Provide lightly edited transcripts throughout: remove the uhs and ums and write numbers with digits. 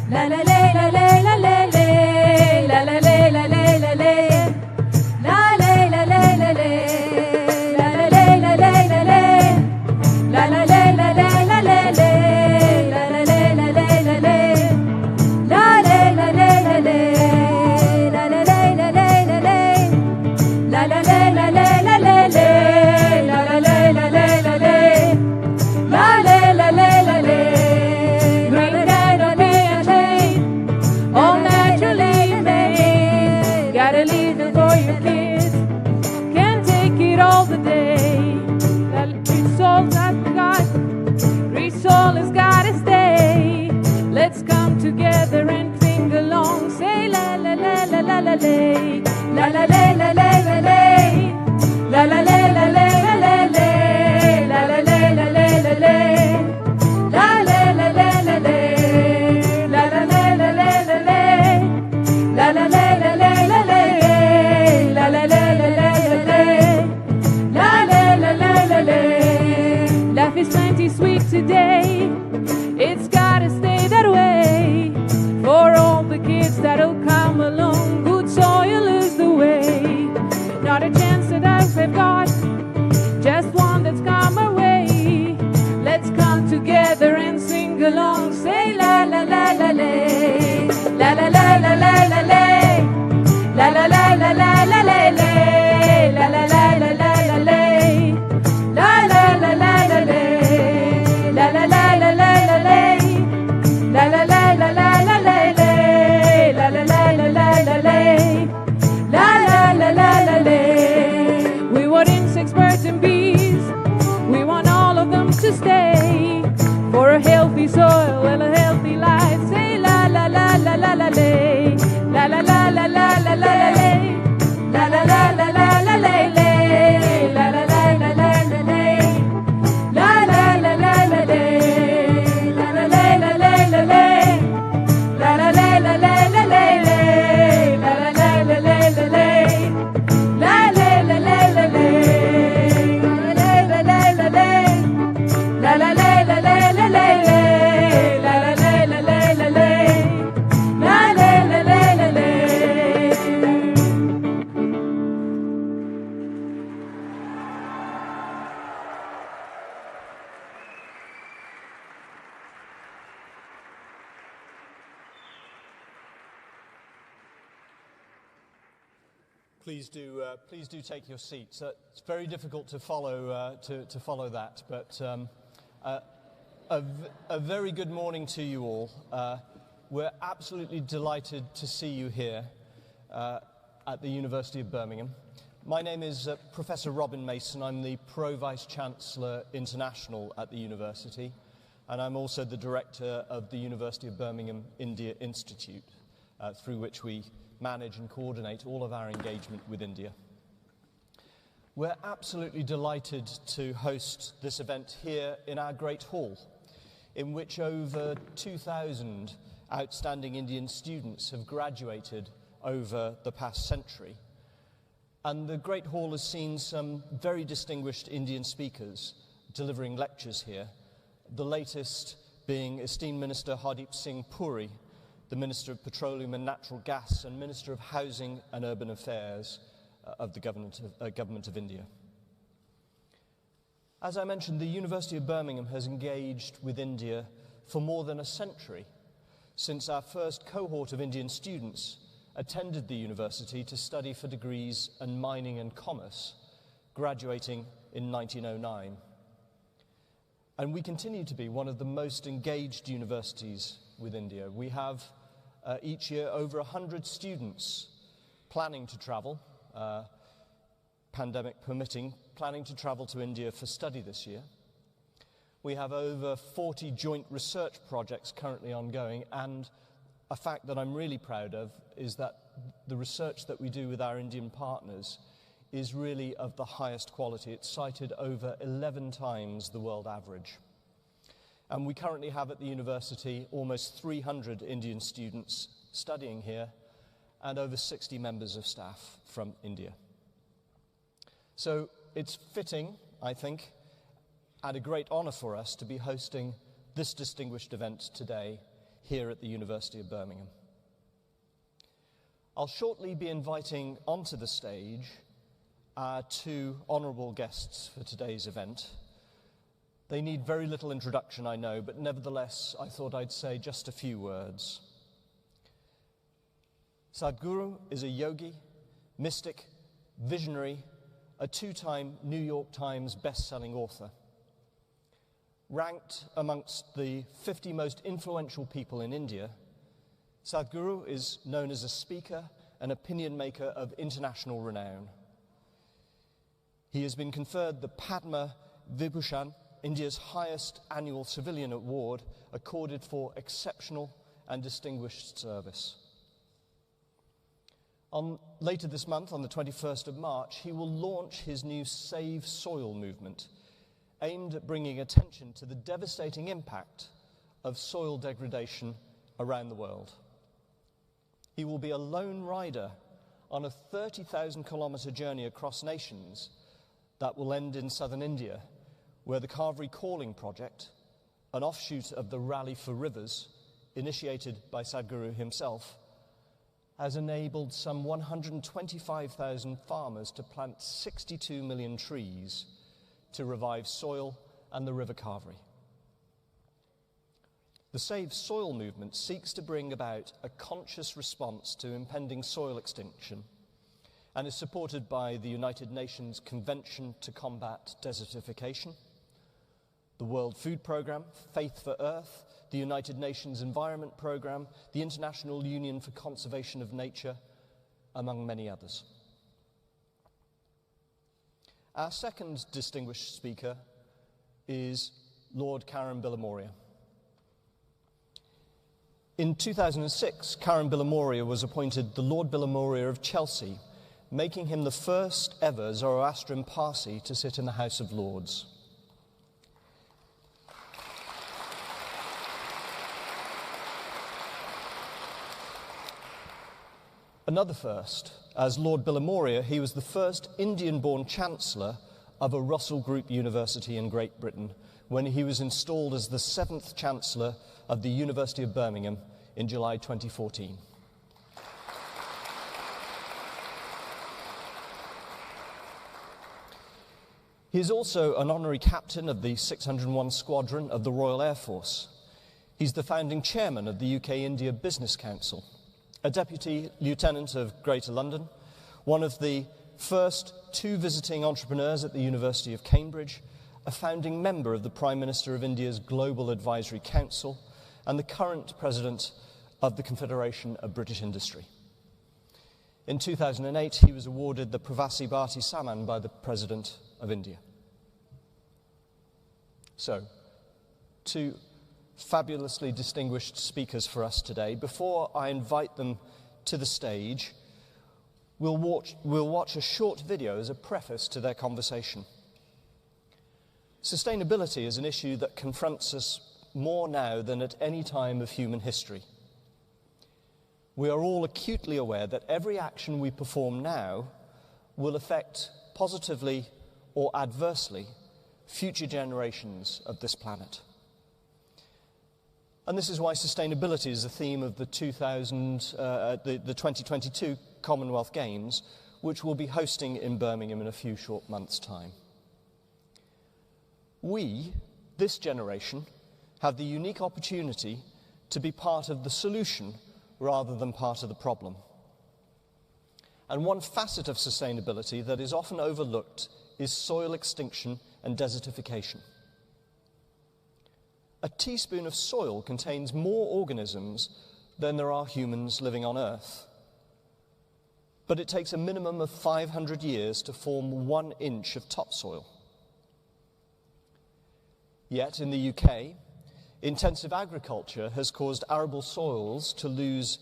La la la la la la la la la la la la la la. La la la la la la. La la la la la la la. La la la la la la la la. La la la la la la la. La la la la la la. La la la la la la la. La la la la la la la. La la la la la la la. La la la la la la. Green light on me and late. All naturally made. Gotta leave it for your kids. Can't take it all the day. That soul's not forgot. Soul has gotta stay. Let's come together and sing along. Say la la la la la la lay. La la la la la la lay. La la la la la la la lay. La la la la la la lay. La la la la la lay. La la la la la la lay. La la la la la la lay. La la la la la la lay. La la la la la lay. Life is plenty sweet today. It's gotta stay that way. For all the kids that'll come along, good soil is the way. Not a chance that I've got, just one that's come our way. Let's come together and sing along. Say la la la la lay. La la la la la la lay. La la la la la la lay. La la la la la la lay. La la la la la lay. La la la la la la lay. La la la la la la lay. La la la la la la lay. La la la la la lay. We want insects, birds and bees. We want all of them to stay. For a healthy soil and a healthy life. Say la la la la la la lay. La la la la la la la lay. La la la la la la lay. La la la la la la lay. La la la la la lay. La la la la la la lay. La la la la la la lay. La la la la la la lay. La la la la la lay. La la la la la lay. La la la la la la lay. La la la la la la lay. La la la la la lay. Please do take your seats. It's very difficult to follow that, but a very good morning to you all. We're absolutely delighted to see you here at the University of Birmingham. My name is Professor Robin Mason. I'm the Pro-Vice Chancellor International at the university, and I'm also the Director of the University of Birmingham India Institute, through which we manage and coordinate all of our engagement with India. We're absolutely delighted to host this event here in our Great Hall, in which over 2,000 outstanding Indian students have graduated over the past century. And the Great Hall has seen some very distinguished Indian speakers delivering lectures here, the latest being esteemed Minister Hardeep Singh Puri, the Minister of Petroleum and Natural Gas and Minister of Housing and Urban Affairs of the Government of India. As I mentioned, the University of Birmingham has engaged with India for more than a century, since our first cohort of Indian students attended the university to study for degrees in mining and commerce, graduating in 1909. And we continue to be one of the most engaged universities with India. We have each year over 100 students planning to travel, pandemic permitting, planning to travel to India for study this year. We have over 40 joint research projects currently ongoing, and a fact that I'm really proud of is that the research that we do with our Indian partners is really of the highest quality. It's cited over 11 times the world average. And we currently have at the university almost 300 Indian students studying here and over 60 members of staff from India. So it's fitting, I think, and a great honor for us to be hosting this distinguished event today here at the University of Birmingham. I'll shortly be inviting onto the stage our two honourable guests for today's event. They need very little introduction, I know, but nevertheless, I thought I'd say just a few words. Sadhguru is a yogi, mystic, visionary, a two-time New York Times best-selling author. Ranked amongst the 50 most influential people in India, Sadhguru is known as a speaker and opinion maker of international renown. He has been conferred the Padma Vibhushan, India's highest annual civilian award, accorded for exceptional and distinguished service. Later this month, on the 21st of March, he will launch his new Save Soil movement, aimed at bringing attention to the devastating impact of soil degradation around the world. He will be a lone rider on a 30,000-kilometre journey across nations that will end in southern India, where the Kaveri Calling Project, an offshoot of the Rally for Rivers, initiated by Sadhguru himself, has enabled some 125,000 farmers to plant 62 million trees to revive soil and the River Kaveri. The Save Soil movement seeks to bring about a conscious response to impending soil extinction and is supported by the United Nations Convention to Combat Desertification, the World Food Programme, Faith for Earth, the United Nations Environment Programme, the International Union for Conservation of Nature, among many others. Our second distinguished speaker is Lord Bilimoria. In 2006, Bilimoria was appointed the Lord Bilimoria of Chelsea, making him the first ever Zoroastrian Parsi to sit in the House of Lords. Another first, as Lord Bilimoria, he was the first Indian-born Chancellor of a Russell Group university in Great Britain when he was installed as the 7th Chancellor of the University of Birmingham in July 2014. He is also an honorary captain of the 601 Squadron of the Royal Air Force. He's the founding chairman of the UK-India Business Council, a deputy lieutenant of Greater London, one of the first two visiting entrepreneurs at the University of Cambridge, a founding member of the Prime Minister of India's Global Advisory Council, and the current president of the Confederation of British Industry. In 2008, he was awarded the Pravasi Bharati Samman by the President of India. So, two fabulously distinguished speakers for us today. Before I invite them to the stage, we'll watch a short video as a preface to their conversation. Sustainability is an issue that confronts us more now than at any time of human history. We are all acutely aware that every action we perform now will affect positively or adversely future generations of this planet. And this is why sustainability is the theme of the 2022 Commonwealth Games, which we'll be hosting in Birmingham in a few short months' time. We, this generation, have the unique opportunity to be part of the solution rather than part of the problem. And one facet of sustainability that is often overlooked is soil extinction and desertification. A teaspoon of soil contains more organisms than there are humans living on Earth. But it takes a minimum of 500 years to form 1 inch of topsoil. Yet in the UK, intensive agriculture has caused arable soils to lose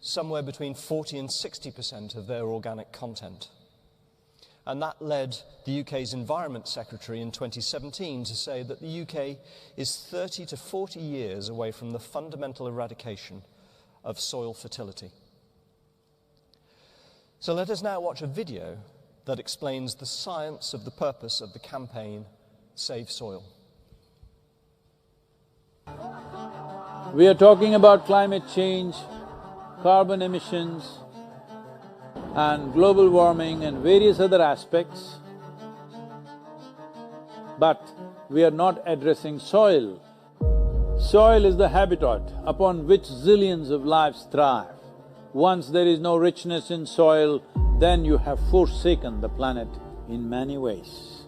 somewhere between 40 and 60% of their organic content. And that led the UK's Environment Secretary in 2017 to say that the UK is 30 to 40 years away from the fundamental eradication of soil fertility. So let us now watch a video that explains the science of the purpose of the campaign Save Soil. We are talking about climate change, carbon emissions and global warming and various other aspects, but we are not addressing soil. Soil is the habitat upon which zillions of lives thrive. Once there is no richness in soil, then you have forsaken the planet in many ways.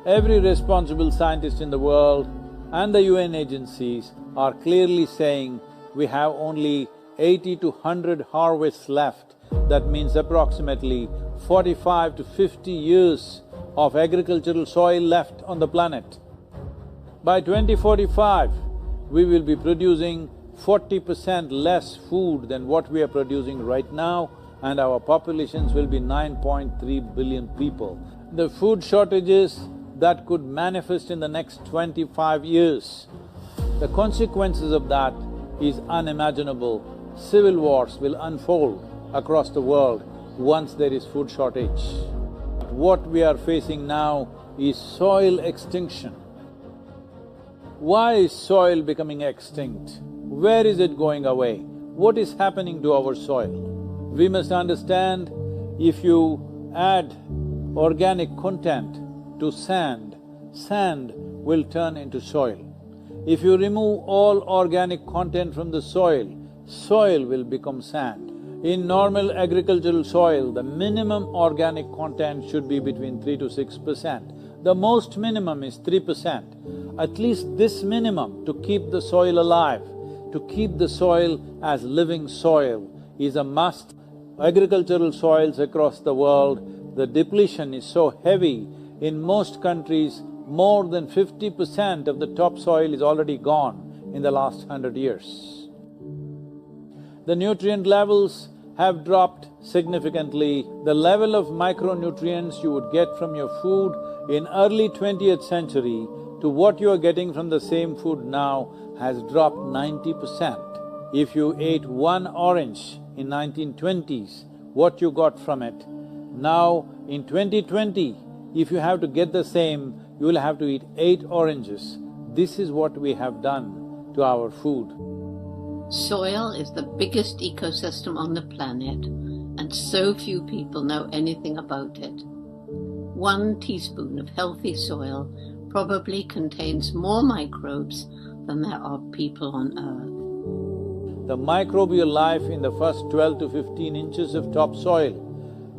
Every responsible scientist in the world and the UN agencies are clearly saying we have only 80 to 100 harvests left. That means approximately 45 to 50 years of agricultural soil left on the planet. By 2045, we will be producing 40% less food than what we are producing right now, and our populations will be 9.3 billion people. The food shortages that could manifest in the next 25 years, the consequences of that is unimaginable. Civil wars will unfold across the world once there is food shortage. What we are facing now is soil extinction. Why is soil becoming extinct? Where is it going away? What is happening to our soil? We must understand, if you add organic content to sand, sand will turn into soil. If you remove all organic content from the soil, soil will become sand. In normal agricultural soil, the minimum organic content should be between 3 to 6%. The most minimum is 3%. At least this minimum to keep the soil alive, to keep the soil as living soil is a must. Agricultural soils across the world, the depletion is so heavy, in most countries, more than 50% of the topsoil is already gone in the last 100 years. The nutrient levels have dropped significantly. The level of micronutrients you would get from your food in early 20th century to what you are getting from the same food now has dropped 90%. If you ate one orange in 1920s, what you got from it, now in 2020, if you have to get the same, you will have to eat 8 oranges. This is what we have done to our food. Soil is the biggest ecosystem on the planet, and so few people know anything about it. 1 teaspoon of healthy soil probably contains more microbes than there are people on Earth. The microbial life in the first 12 to 15 inches of topsoil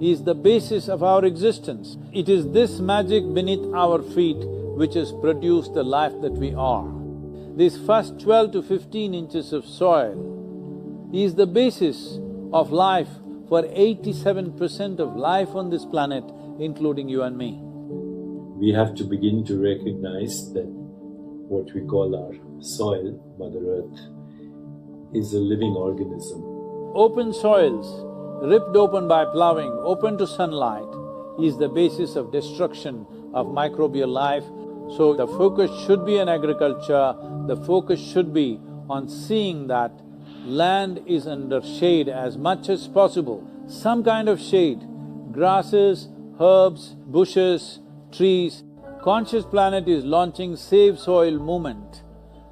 is the basis of our existence. It is this magic beneath our feet which has produced the life that we are. This first 12 to 15 inches of soil is the basis of life for 87% of life on this planet, including you and me. We have to begin to recognize that what we call our soil, Mother Earth, is a living organism. Open soils, ripped open by ploughing, open to sunlight, is the basis of destruction of microbial life. So the focus should be on agriculture, the focus should be on seeing that land is under shade as much as possible, some kind of shade, grasses, herbs, bushes, trees. Conscious Planet is launching Save Soil movement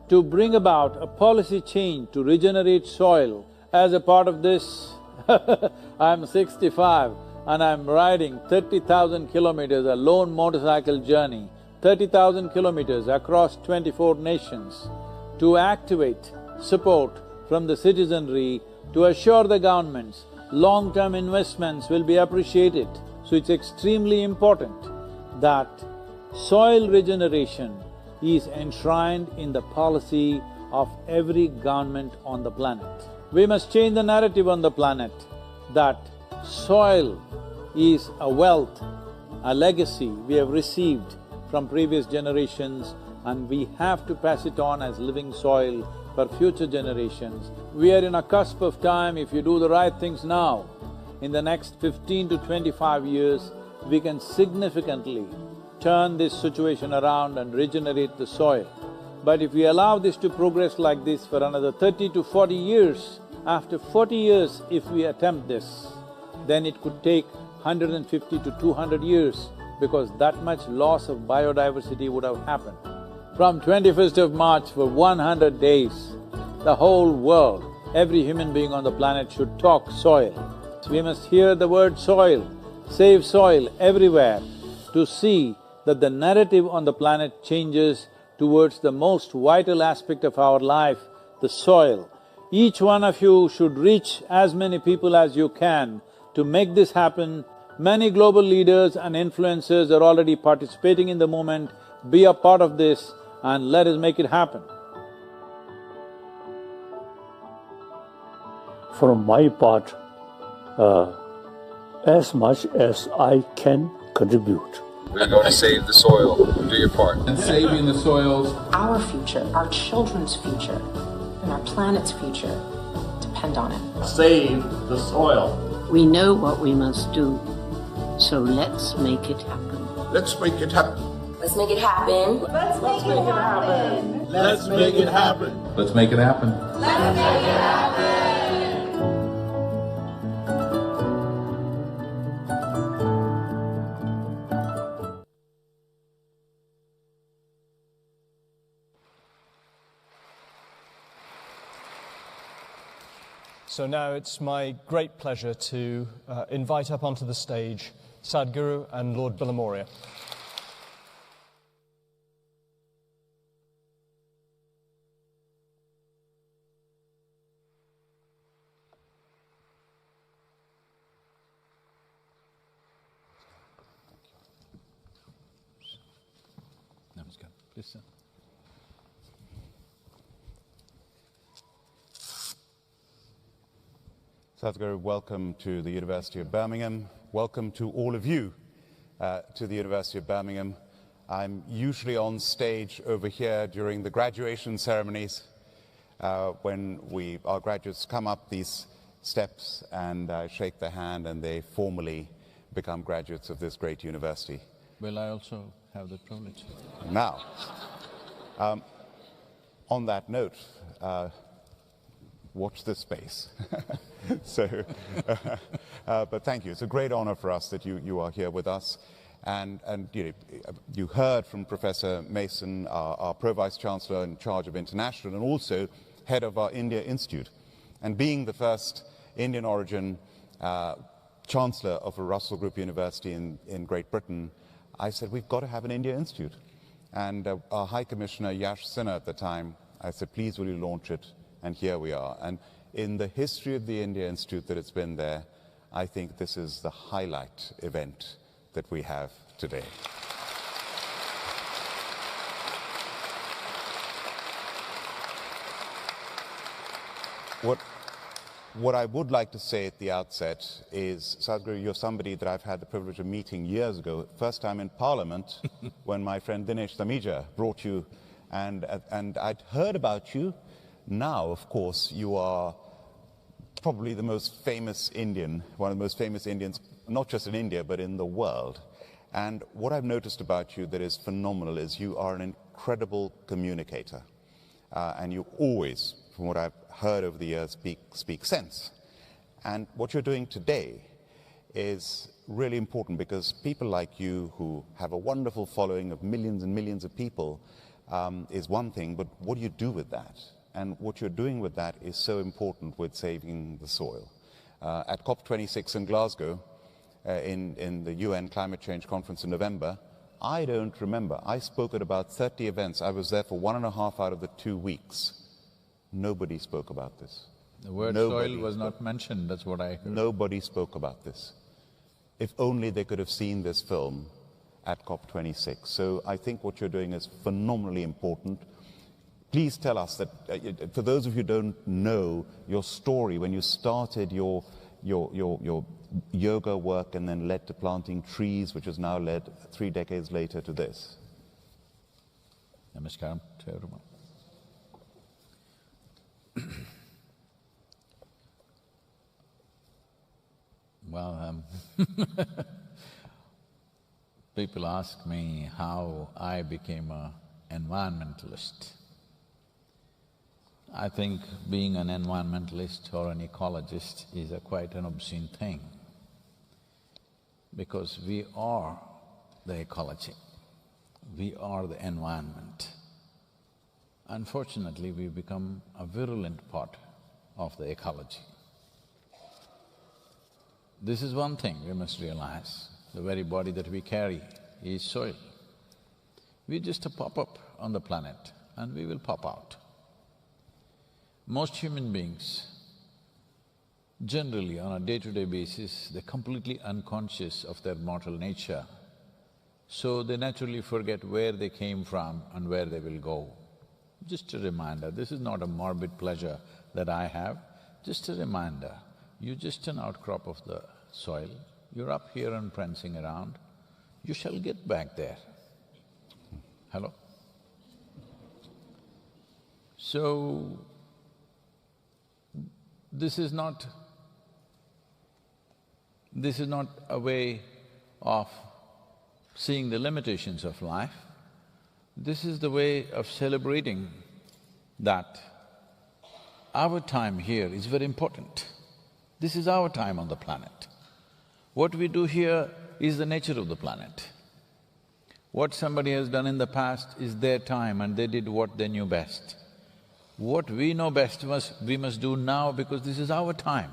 to bring about a policy change to regenerate soil. As a part of this, I'm 65 and I'm riding 30,000 kilometers, a lone motorcycle journey, 30,000 kilometers across 24 nations to activate support from the citizenry to assure the governments long-term investments will be appreciated. So it's extremely important that soil regeneration is enshrined in the policy of every government on the planet. We must change the narrative on the planet that soil is a wealth, a legacy we have received from previous generations, and we have to pass it on as living soil for future generations. We are in a cusp of time. If you do the right things now, in the next 15 to 25 years, we can significantly turn this situation around and regenerate the soil. But if we allow this to progress like this for another 30 to 40 years, after 40 years if we attempt this, then it could take 150 to 200 years because that much loss of biodiversity would have happened. From 21st of March for 100 days, the whole world, every human being on the planet should talk soil. We must hear the word soil, save soil everywhere to see that the narrative on the planet changes towards the most vital aspect of our life, the soil. Each one of you should reach as many people as you can to make this happen. Many global leaders and influencers are already participating in the movement. Be a part of this and let us make it happen. For my part, as much as I can contribute. We're going to save the soil. Do your part. And saving the soils. Our future, our children's future, and our planet's future depend on it. Save the soil. We know what we must do, so let's make it happen. Let's make it happen. Let's make it happen. Let's make it happen. Let's make it happen. Let's make it happen. Let's make it happen. So now it's my great pleasure to invite up onto the stage Sadhguru and Lord Bilimoria. Namaskar. Please, sir. Sadhguru, welcome to the University of Birmingham. Welcome to all of you to the University of Birmingham. I'm usually on stage over here during the graduation ceremonies when our graduates come up these steps and I shake their hand and they formally become graduates of this great university. Will I also have that privilege? Now, on that note, watch this space. But thank you. It's a great honor for us that you are here with us. And you heard from Professor Mason, our Pro-Vice Chancellor in charge of international and also head of our India Institute. And being the first Indian origin Chancellor of a Russell Group University in Great Britain, I said, we've got to have an India Institute. And our High Commissioner, Yash Sinha at the time, I said, please will you launch it? And here we are. And in the history of the India Institute that it's been there, I think this is the highlight event that we have today. What I would like to say at the outset is, Sadhguru, you're somebody that I've had the privilege of meeting years ago, first time in Parliament, when my friend Dinesh Tamija brought you, and I'd heard about you. Now, of course, you are probably the most famous Indian, one of the most famous Indians, not just in India, but in the world. And what I've noticed about you that is phenomenal is you are an incredible communicator. And you always, from what I've heard over the years, speak sense. And what you're doing today is really important because people like you who have a wonderful following of millions and millions of people is one thing, but what do you do with that? And what you're doing with that is so important with saving the soil. At COP26 in Glasgow, in the UN Climate Change Conference in November, I don't remember. I spoke at about 30 events. I was there for 1.5 out of the 2 weeks. Nobody spoke about this. The word soil was not mentioned, that's what I heard. Nobody spoke about this. If only they could have seen this film at COP26. So I think what you're doing is phenomenally important. Please tell us that, for those of you who don't know your story, when you started your yoga work and then led to planting trees, which has now led 3 decades later to this. Namaskaram to everyone. Well, people ask me how I became an environmentalist. I think being an environmentalist or an ecologist is quite an obscene thing, because we are the ecology, we are the environment. unfortunately we've become a virulent part of the ecology. This is one thing we must realize, the very body that we carry is soil. We're just a pop-up on the planet and we will pop out. Most human beings, generally on a day-to-day basis, they're completely unconscious of their mortal nature, so they naturally forget where they came from and where they will go. Just a reminder, this is not a morbid pleasure that I have, just a reminder, you're just an outcrop of the soil, you're up here and prancing around, you shall get back there. Hello? So, this is not a way of seeing the limitations of life. This is the way of celebrating that our time here is very important. This is our time on the planet. What we do here is the nature of the planet. What somebody has done in the past is their time and they did what they knew best. What we know best we must do now because this is our time.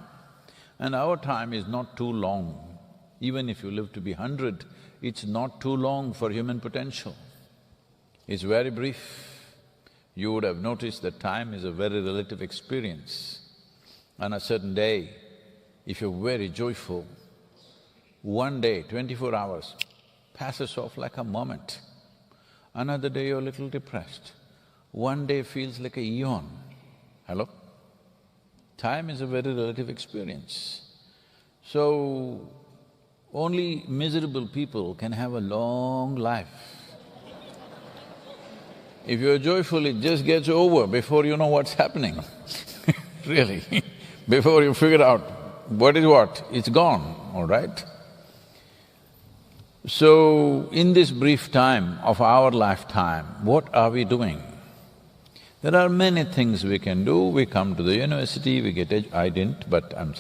And our time is not too long. Even if you live to be 100, it's not too long for human potential. It's very brief. You would have noticed that time is a very relative experience. On a certain day, if you're very joyful, one day, 24 hours, passes off like a moment. Another day you're a little depressed. One day feels like a eon. Hello? Time is a very relative experience. So, only miserable people can have a long life. If you're joyful, it just gets over before you know what's happening really. Before you figure out what is what, it's gone, all right? So, in this brief time of our lifetime, what are we doing? There are many things we can do. We come to the university, we get I didn't, but I'm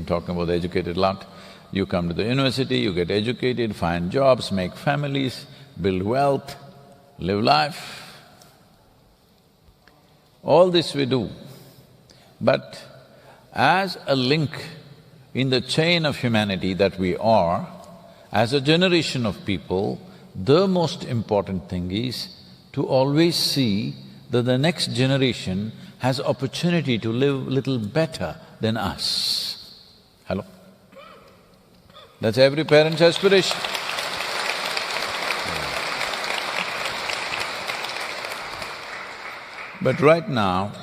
talking about the educated lot. You come to the university, you get educated, find jobs, make families, build wealth, live life. All this we do. But as a link in the chain of humanity that we are, as a generation of people, the most important thing is to always see that the next generation has opportunity to live little better than us. Hello? That's every parent's aspiration. But right now,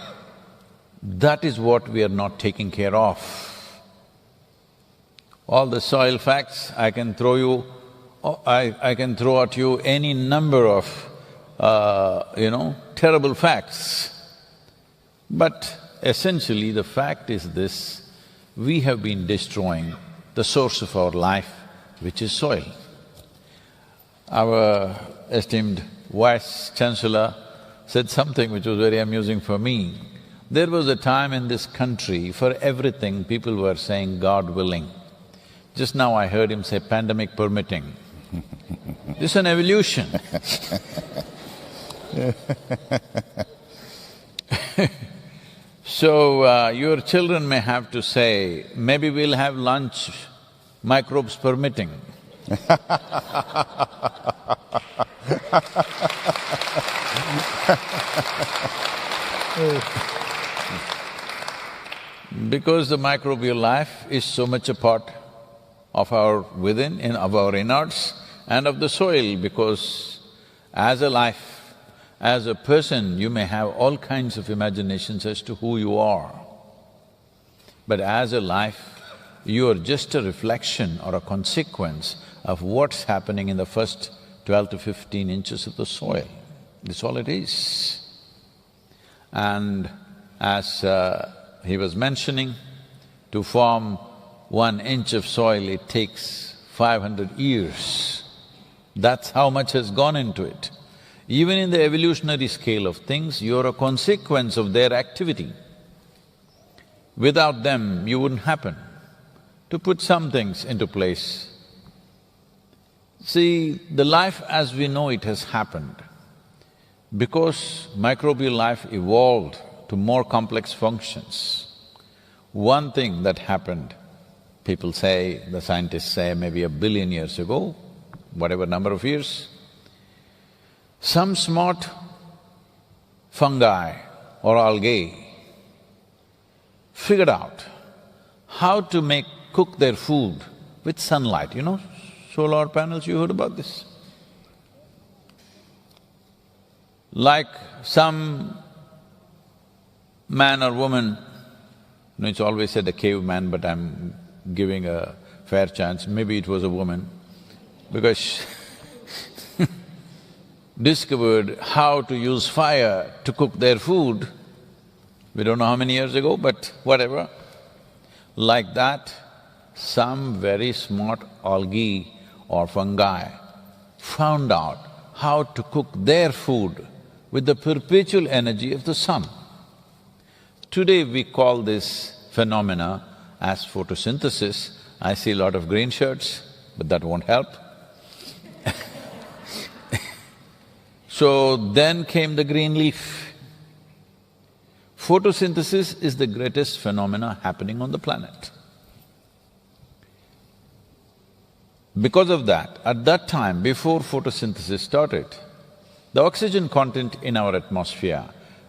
that is what we are not taking care of. All the soil facts, I can throw you… I can throw at you any number of terrible facts. But essentially the fact is this, we have been destroying the source of our life, which is soil. Our esteemed Vice Chancellor said something which was very amusing for me. There was a time in this country, for everything people were saying, God willing. Just now I heard him say, pandemic permitting. This is an evolution. So, your children may have to say, maybe we'll have lunch, microbes permitting. Because the microbial life is so much a part of our within, of our innards and of the soil, because as a life, as a person, you may have all kinds of imaginations as to who you are. But as a life, you are just a reflection or a consequence of what's happening in the first 12 to 15 inches of the soil. That's all it is. And as he was mentioning, to form 1 inch of soil, it takes 500 years. That's how much has gone into it. Even in the evolutionary scale of things, you're a consequence of their activity. Without them, you wouldn't happen. To put some things into place, see, the life as we know it has happened. because microbial life evolved to more complex functions, one thing that happened, people say, the scientists say maybe 1 billion years ago, whatever number of years, some smart fungi or algae figured out how to cook their food with sunlight. You know, solar panels, you heard about this? Like some man or woman, you know, it's always said a caveman, but I'm giving a fair chance, maybe it was a woman, because she discovered how to use fire to cook their food. We don't know how many years ago, but whatever. Like that, some very smart algae or fungi found out how to cook their food with the perpetual energy of the sun. Today we call this phenomena as photosynthesis. I see a lot of green shirts, but that won't help. So then came the green leaf. Photosynthesis is the greatest phenomena happening on the planet. Because of that, at that time, before photosynthesis started, the oxygen content in our atmosphere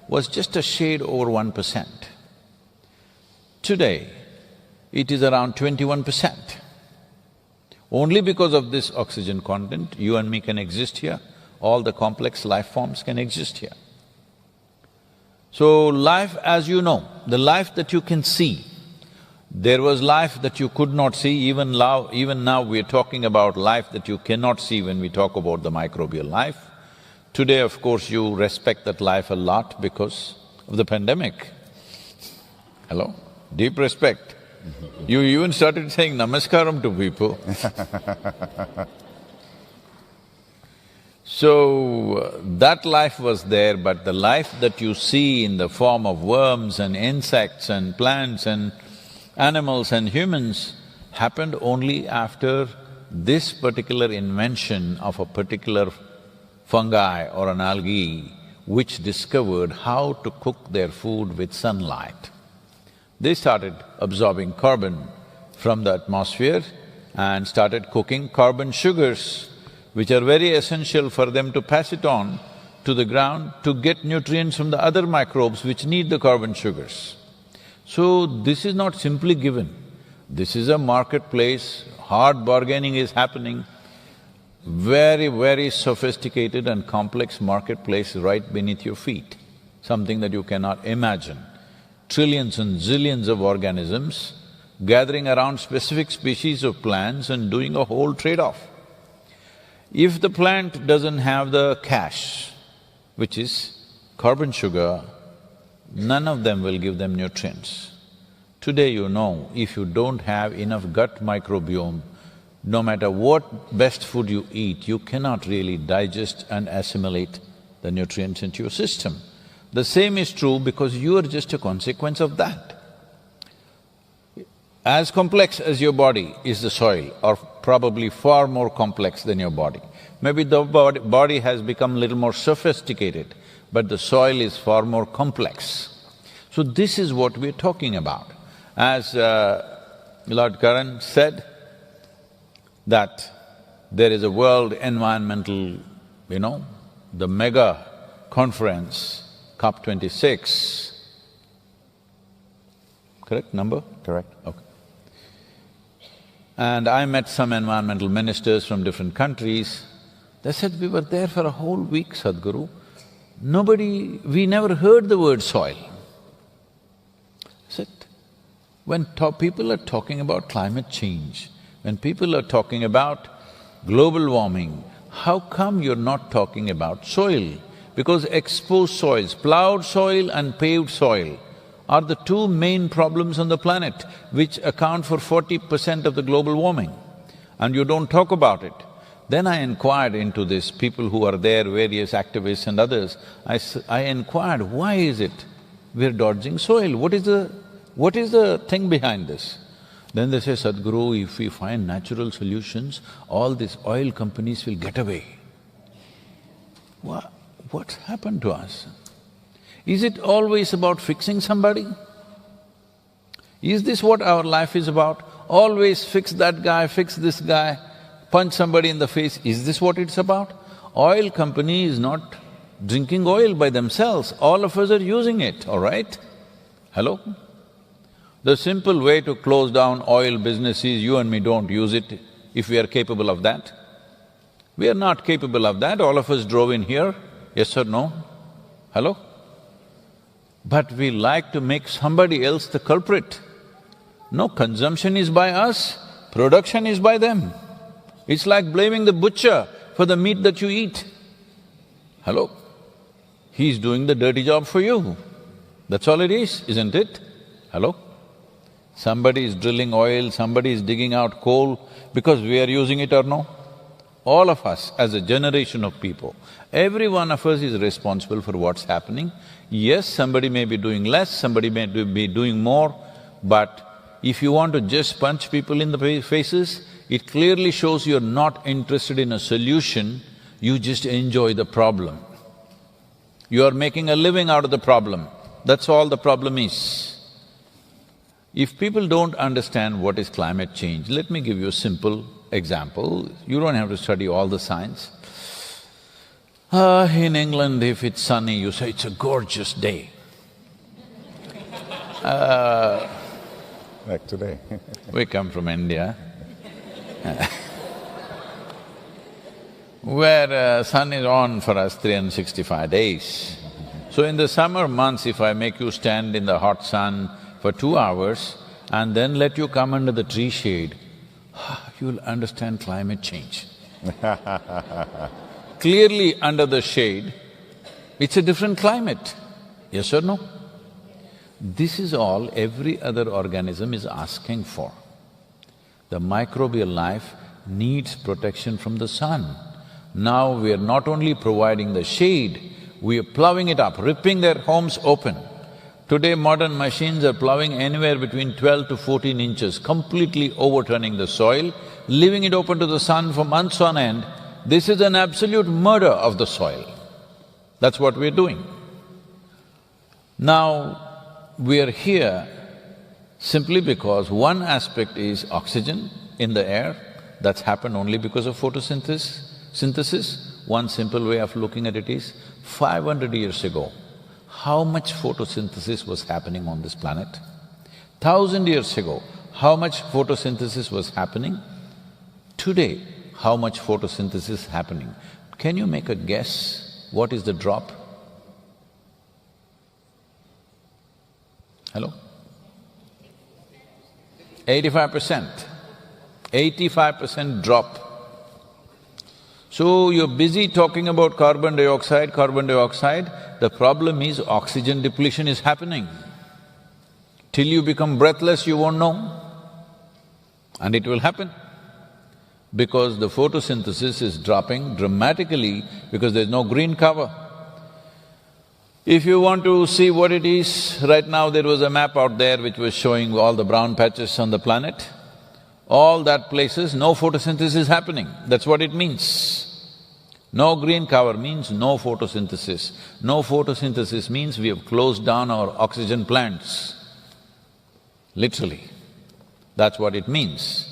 was just a shade over 1%. Today, it is around 21%. Only because of this oxygen content, you and me can exist here, all the complex life forms can exist here. So life as you know, the life that you can see, there was life that you could not see, even now we're talking about life that you cannot see when we talk about the microbial life. Today, of course, you respect that life a lot because of the pandemic. Hello? Deep respect. You even started saying namaskaram to people. So, that life was there, but the life that you see in the form of worms and insects and plants and animals and humans happened only after this particular invention of a particular fungi or an algae which discovered how to cook their food with sunlight. They started absorbing carbon from the atmosphere and started cooking carbon sugars, which are very essential for them to pass it on to the ground to get nutrients from the other microbes which need the carbon sugars. So, this is not simply given, this is a marketplace, hard bargaining is happening, very sophisticated and complex marketplace right beneath your feet, something that you cannot imagine. Trillions and zillions of organisms gathering around specific species of plants and doing a whole trade-off. If the plant doesn't have the cash, which is carbon sugar, none of them will give them nutrients. Today you know, if you don't have enough gut microbiome, no matter what best food you eat, you cannot really digest and assimilate the nutrients into your system. The same is true because you are just a consequence of that. As complex as your body is the soil, or probably far more complex than your body. Maybe the body has become a little more sophisticated, but the soil is far more complex. So this is what we're talking about. As Lord Karan said, that there is a World Environmental, the mega conference, COP26, correct number? Correct. Okay. And I met some environmental ministers from different countries. They said, we were there for a whole week, Sadhguru. We never heard the word soil. I said, when people are talking about climate change, when people are talking about global warming, how come you're not talking about soil? Because exposed soils, plowed soil and paved soil are the two main problems on the planet which account for 40% of the global warming, and you don't talk about it. Then I inquired into this, people who are there, various activists and others, I inquired, why is it we're dodging soil? What is the thing behind this? Then they say, Sadhguru, if we find natural solutions, all these oil companies will get away. What's happened to us? Is it always about fixing somebody? Is this what our life is about? Always fix that guy, fix this guy, punch somebody in the face, is this what it's about? Oil company is not drinking oil by themselves, all of us are using it, all right? Hello? The simple way to close down oil business is you and me don't use it if we are capable of that. We are not capable of that, all of us drove in here, yes or no? Hello? But we like to make somebody else the culprit. No, consumption is by us, production is by them. It's like blaming the butcher for the meat that you eat. Hello? He's doing the dirty job for you. That's all it is, isn't it? Hello? Somebody is drilling oil, somebody is digging out coal because we are using it or no? All of us as a generation of people, every one of us is responsible for what's happening. Yes, somebody may be doing less, somebody may be doing more, but if you want to just punch people in the faces, it clearly shows you're not interested in a solution, you just enjoy the problem. You are making a living out of the problem, that's all the problem is. If people don't understand what is climate change, let me give you a simple example. You don't have to study all the science. In England, if it's sunny, you say it's a gorgeous day. Like today. We come from India, where sun is on for us 365 days. So in the summer months, if I make you stand in the hot sun for 2 hours and then let you come under the tree shade, you'll understand climate change. Clearly under the shade, it's a different climate, yes or no? This is all every other organism is asking for. The microbial life needs protection from the sun. Now we are not only providing the shade, we are ploughing it up, ripping their homes open. Today modern machines are ploughing anywhere between 12 to 14 inches, completely overturning the soil, leaving it open to the sun for months on end. This is an absolute murder of the soil. That's what we're doing. Now, we are here simply because one aspect is oxygen in the air, that's happened only because of photosynthesis. One simple way of looking at it is, 500 years ago, how much photosynthesis was happening on this planet? 1,000 years ago, how much photosynthesis was happening? Today, how much photosynthesis is happening? Can you make a guess what is the drop? Hello? 85%. 85% drop. So you're busy talking about carbon dioxide, the problem is oxygen depletion is happening. Till you become breathless, you won't know. And it will happen. Because the photosynthesis is dropping dramatically because there's no green cover. If you want to see what it is, right now there was a map out there which was showing all the brown patches on the planet. All that places, no photosynthesis is happening, that's what it means. No green cover means no photosynthesis. No photosynthesis means we have closed down our oxygen plants. Literally, that's what it means.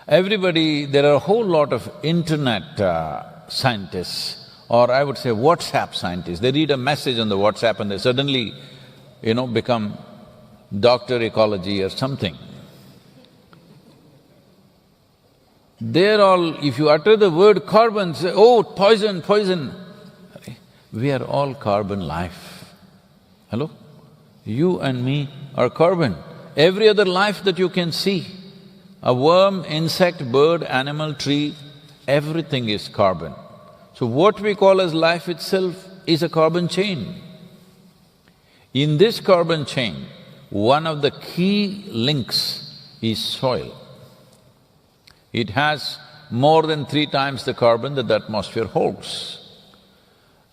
Everybody… there are a whole lot of internet scientists, or I would say WhatsApp scientists. They read a message on the WhatsApp and they suddenly, become Dr. Ecology or something. They're all… if you utter the word carbon, say, oh, poison, poison. We are all carbon life. Hello? You and me are carbon. Every other life that you can see, a worm, insect, bird, animal, tree, everything is carbon. So what we call as life itself is a carbon chain. In this carbon chain, one of the key links is soil. It has more than 3 times the carbon that the atmosphere holds.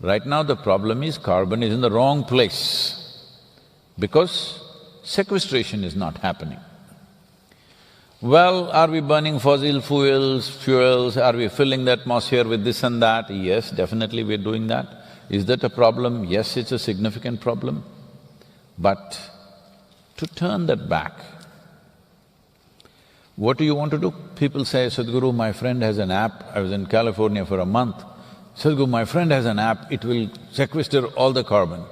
Right now the problem is carbon is in the wrong place because sequestration is not happening. Well, are we burning fossil fuels? Are we filling the atmosphere with this and that? Yes, definitely we're doing that. Is that a problem? Yes, it's a significant problem. But to turn that back, what do you want to do? People say, Sadhguru, my friend has an app. I was in California for a month. Sadhguru, my friend has an app, it will sequester all the carbon.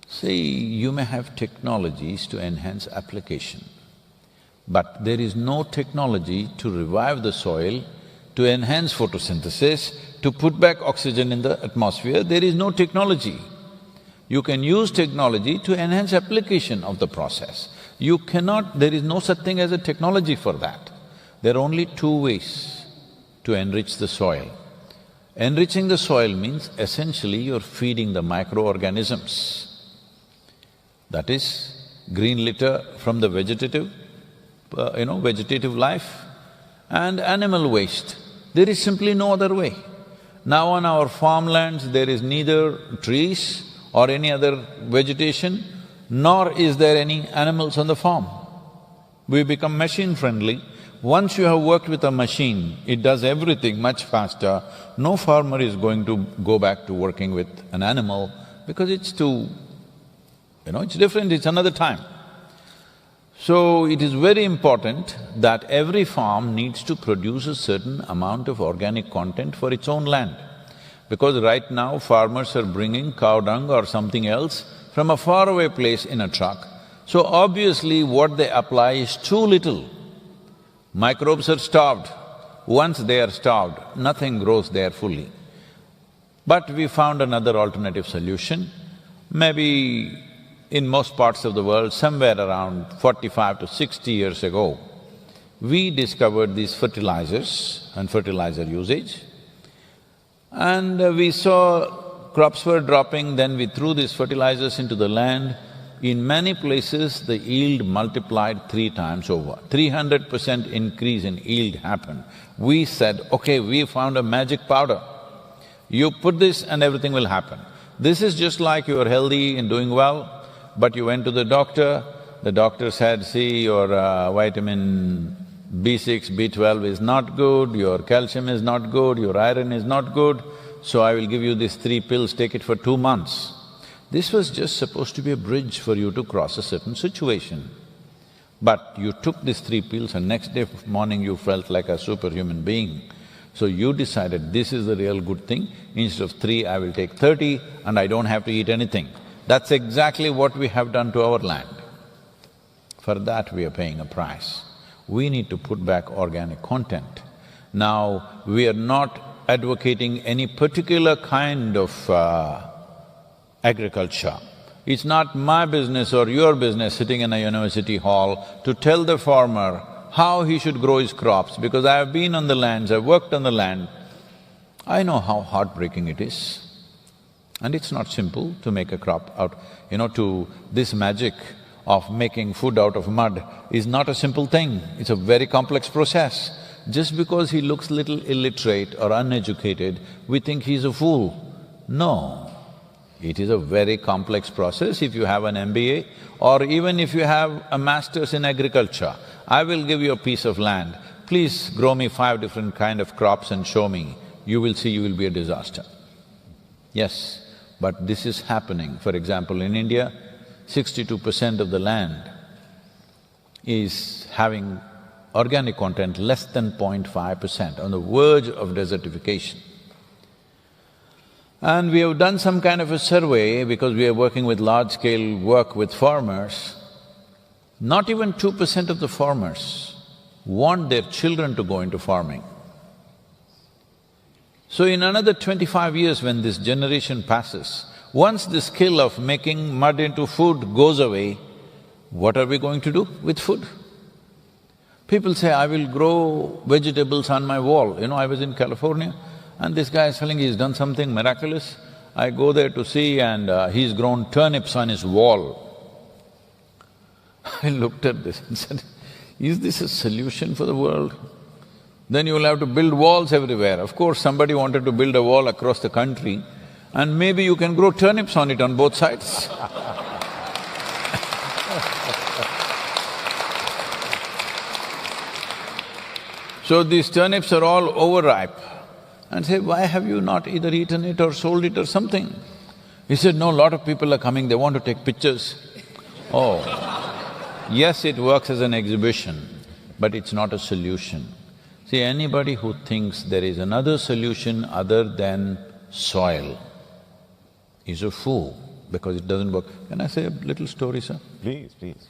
See, you may have technologies to enhance application, but there is no technology to revive the soil, to enhance photosynthesis, to put back oxygen in the atmosphere. There is no technology. You can use technology to enhance application of the process. You cannot… there is no such thing as a technology for that. There are only two ways to enrich the soil. Enriching the soil means essentially you're feeding the microorganisms. That is green litter from the vegetative, vegetative life and animal waste. There is simply no other way. Now on our farmlands, there is neither trees or any other vegetation, nor is there any animals on the farm. We become machine-friendly. Once you have worked with a machine, it does everything much faster. No farmer is going to go back to working with an animal because it's too… it's different, it's another time. So, it is very important that every farm needs to produce a certain amount of organic content for its own land. Because right now, farmers are bringing cow dung or something else from a faraway place in a truck. So obviously, what they apply is too little. Microbes are starved. Once they are starved, nothing grows there fully. But we found another alternative solution. Maybe in most parts of the world, somewhere around 45 to 60 years ago, we discovered these fertilizers and fertilizer usage. And we saw crops were dropping, then we threw these fertilizers into the land. In many places, the yield multiplied 3 times over. 300% increase in yield happened. We said, okay, we found a magic powder. You put this and everything will happen. This is just like you are healthy and doing well, but you went to the doctor said, see, your vitamin B6, B12 is not good, your calcium is not good, your iron is not good, so I will give you these 3 pills, take it for 2 months. This was just supposed to be a bridge for you to cross a certain situation. But you took these 3 pills and next day morning you felt like a superhuman being. So you decided, this is the real good thing, instead of 3, I will take 30 and I don't have to eat anything. That's exactly what we have done to our land. For that we are paying a price. We need to put back organic content. Now, we are not advocating any particular kind of agriculture. It's not my business or your business sitting in a university hall to tell the farmer how he should grow his crops, because I have been on the lands, I've worked on the land, I know how heartbreaking it is. And it's not simple to make a crop out, this magic of making food out of mud is not a simple thing, it's a very complex process. Just because he looks little illiterate or uneducated, we think he's a fool. No, it is a very complex process. If you have an MBA or even if you have a master's in agriculture, I will give you a piece of land, please grow me 5 different kind of crops and show me, you will see you will be a disaster. Yes, but this is happening. For example, in India, 62% of the land is having organic content less than 0.5%, on the verge of desertification. And we have done some kind of a survey because we are working with large-scale work with farmers. Not even 2% of the farmers want their children to go into farming. So in another 25 years when this generation passes, once the skill of making mud into food goes away, what are we going to do with food? People say, I will grow vegetables on my wall. I was in California and this guy is telling he's done something miraculous. I go there to see and he's grown turnips on his wall. I looked at this and said, is this a solution for the world? Then you will have to build walls everywhere. Of course, somebody wanted to build a wall across the country and maybe you can grow turnips on it on both sides. So these turnips are all overripe and say, why have you not either eaten it or sold it or something? He said, no, a lot of people are coming, they want to take pictures. Oh, yes, it works as an exhibition, but it's not a solution. See, anybody who thinks there is another solution other than soil is a fool, because it doesn't work. Can I say a little story, sir? Please, please.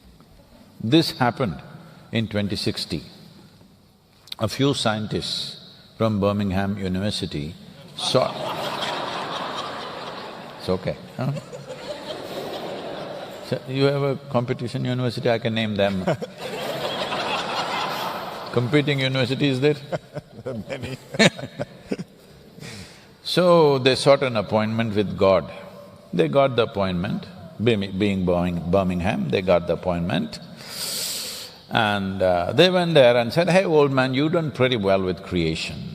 This happened in 2060. A few scientists from Birmingham University saw… It's okay, huh? So you have a competition university, I can name them. Competing university, is there? Many. So they sought an appointment with God. They got the appointment, being Birmingham, they got the appointment. And they went there and said, hey, old man, you've done pretty well with creation.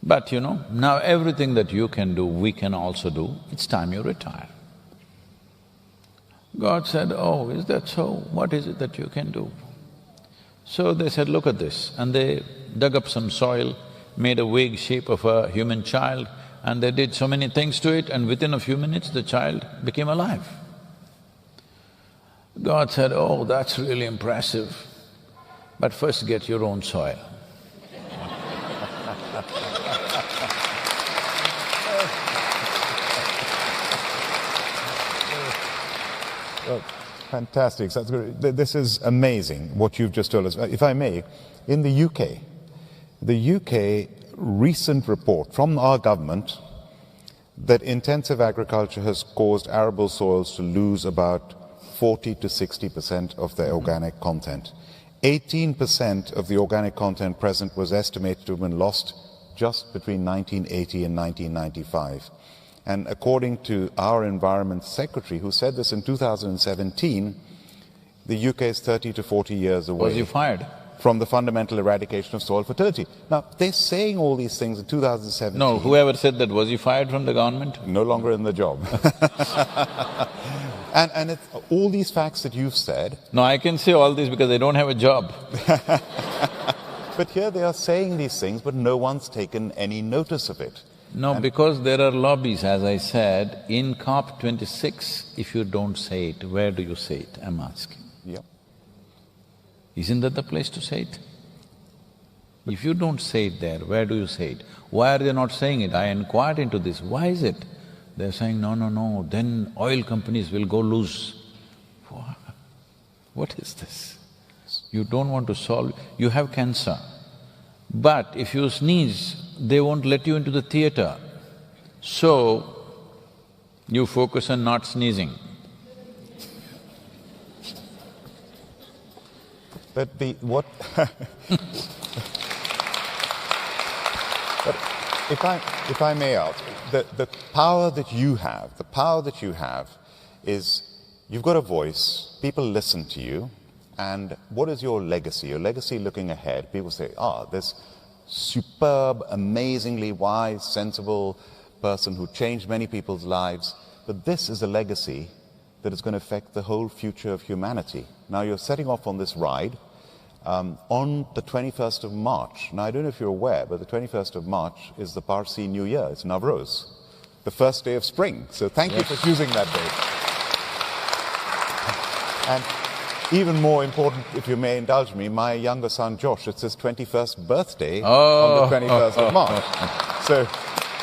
But now everything that you can do, we can also do, it's time you retire. God said, oh, is that so? What is it that you can do? So they said, look at this, and they dug up some soil, made a vague shape of a human child, and they did so many things to it, and within a few minutes the child became alive. God said, oh, that's really impressive, but first get your own soil. Oh, fantastic, Sadhguru. This is amazing, what you've just told us. If I may, in the UK recent report from our government that intensive agriculture has caused arable soils to lose about 40 to 60% of their organic content. 18% of the organic content present was estimated to have been lost just between 1980 and 1995. And according to our Environment Secretary, who said this in 2017, the UK is 30 to 40 years away. Was he fired? From the fundamental eradication of soil fertility. Now, they're saying all these things in 2017. No, whoever said that, was he fired from the government? No longer in the job. And it's all these facts that you've said… No, I can say all this because I don't have a job. But here they are saying these things, but no one's taken any notice of it. No, because there are lobbies, as I said, in COP26, if you don't say it, where do you say it, I'm asking. Yeah. Isn't that the place to say it? If you don't say it there, where do you say it? Why are they not saying it? I inquired into this, why is it? They're saying, no, then oil companies will go loose. What is this? You don't want to solve… You have cancer, but if you sneeze, they won't let you into the theatre. So, you focus on not sneezing. But what… But if I may ask, the power that you have is you've got a voice, people listen to you, and what is your legacy? Your legacy looking ahead, people say, this superb, amazingly wise, sensible person who changed many people's lives, but this is a legacy that is going to affect the whole future of humanity. Now you're setting off on this ride on the 21st of March. Now I don't know if you're aware, but the 21st of March is the Parsi New Year, it's Navroz, the first day of spring. So thank you for choosing that date. And even more important, if you may indulge me, my younger son Josh, it's his 21st birthday on the 21st of March. So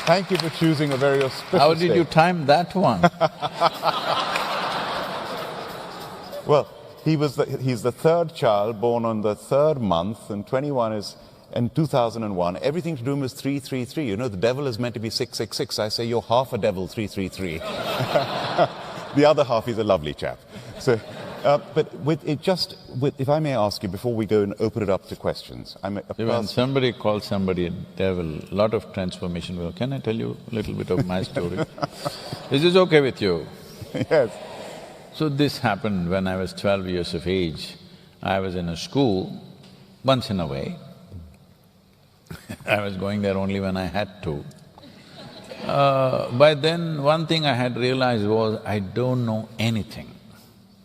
thank you for choosing a very auspicious How did day. you time that one? Well, he's the third child born on the third month, and 21 is in 2001. Everything to do is 333. You know, the devil is meant to be 666. I say you're half a devil, 333. The other half is a lovely chap. So, but if I may ask you before we go and open it up to questions, When somebody calls somebody a devil, a lot of transformation will… Can I tell you a little bit of my story? Is this okay with you? Yes. So this happened when I was 12 years of age. I was in a school, once in a way. I was going there only when I had to. By then, one thing I had realized was, I don't know anything.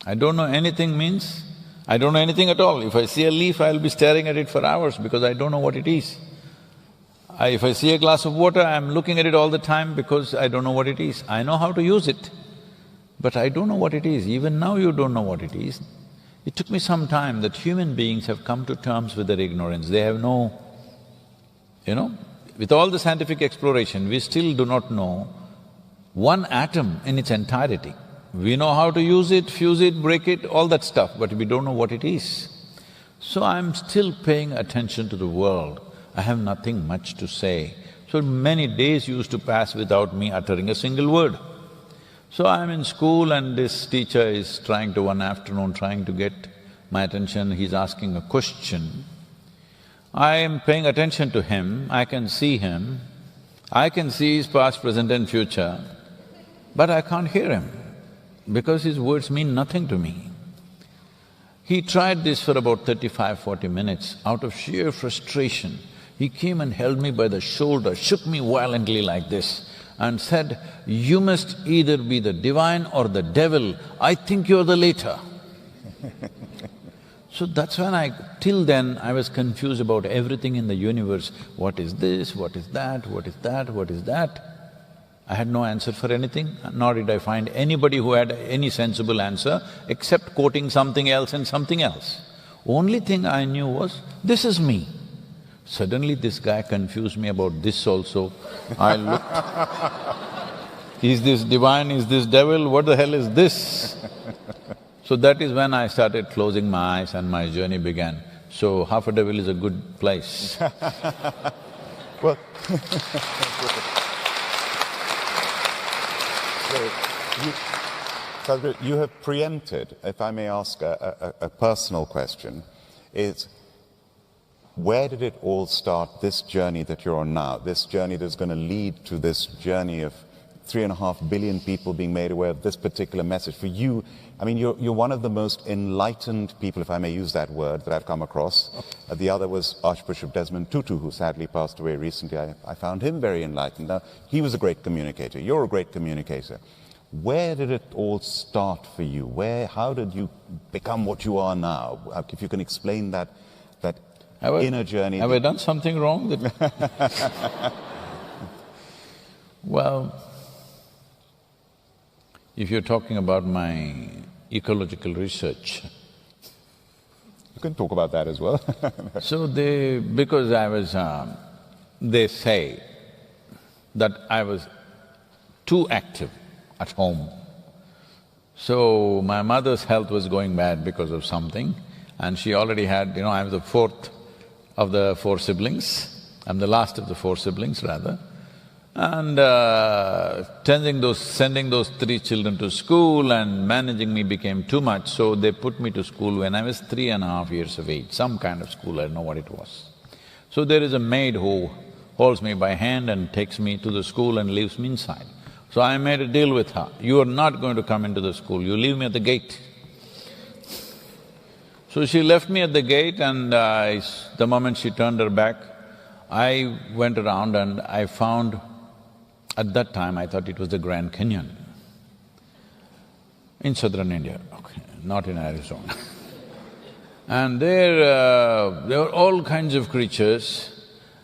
I don't know anything means, I don't know anything at all. If I see a leaf, I'll be staring at it for hours because I don't know what it is. If I see a glass of water, I'm looking at it all the time because I don't know what it is. I know how to use it, but I don't know what it is. Even now you don't know what it is. It took me some time that human beings have come to terms with their ignorance. They have no… with all the scientific exploration, we still do not know one atom in its entirety. We know how to use it, fuse it, break it, all that stuff, but we don't know what it is. So I'm still paying attention to the world. I have nothing much to say. So many days used to pass without me uttering a single word. So I'm in school and this teacher is one afternoon trying to get my attention, he's asking a question. I am paying attention to him, I can see him, I can see his past, present and future, but I can't hear him because his words mean nothing to me. He tried this for about 35–40 minutes. Out of sheer frustration, he came and held me by the shoulder, shook me violently like this and said, "You must either be the divine or the devil. I think you're the latter." So that's when till then I was confused about everything in the universe. What is this? What is that? What is that? What is that? I had no answer for anything, nor did I find anybody who had any sensible answer except quoting something else and something else. Only thing I knew was, this is me. Suddenly this guy confused me about this also. I looked, is this divine, is this devil, what the hell is this? So that is when I started closing my eyes and my journey began. So half a devil is a good place. Well, Sadhguru, you have preempted, if I may ask a personal question, is where did it all start, this journey that you're on now, this journey that's going to lead to this journey of 3.5 billion people being made aware of this particular message? For you, I mean, you're one of the most enlightened people, if I may use that word, that I've come across. The other was Archbishop Desmond Tutu, who sadly passed away recently. I found him very enlightened. Now, he was a great communicator. You're a great communicator. Where did it all start for you? How did you become what you are now? If you can explain that inner journey. Have I done something wrong? Well, if you're talking about my ecological research… You can talk about that as well. So because I was… they say that I was too active at home. So my mother's health was going bad because of something, and she already had… I'm the fourth of the 4 siblings, I'm the last of the 4 siblings rather, and sending those 3 children to school and managing me became too much, so they put me to school when I was 3.5 years of age, some kind of school, I don't know what it was. So there is a maid who holds me by hand and takes me to the school and leaves me inside. So I made a deal with her, you are not going to come into the school, you leave me at the gate. So she left me at the gate and the moment she turned her back, I went around and I found… At that time, I thought it was the Grand Canyon in southern India, okay, not in Arizona. And there were all kinds of creatures,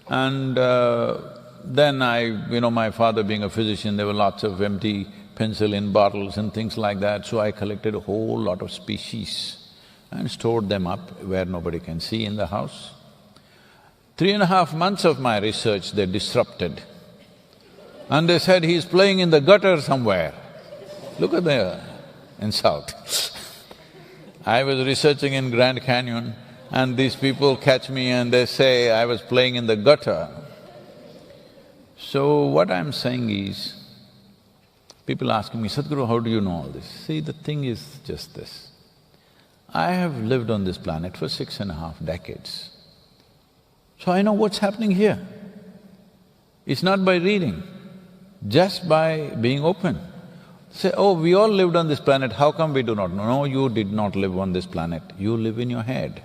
and then my father being a physician, there were lots of empty penicillin bottles and things like that, so I collected a whole lot of species and stored them up where nobody can see in the house. 3.5 months of my research they disrupted. And they said, he's playing in the gutter somewhere. Look at the insult. I was researching in Grand Canyon and these people catch me and they say I was playing in the gutter. So what I'm saying is, people asking me, Sadhguru, how do you know all this? See, the thing is just this. I have lived on this planet for 6.5 decades. So I know what's happening here. It's not by reading, just by being open. Say, oh, we all lived on this planet, how come we do not know? No, you did not live on this planet, you live in your head.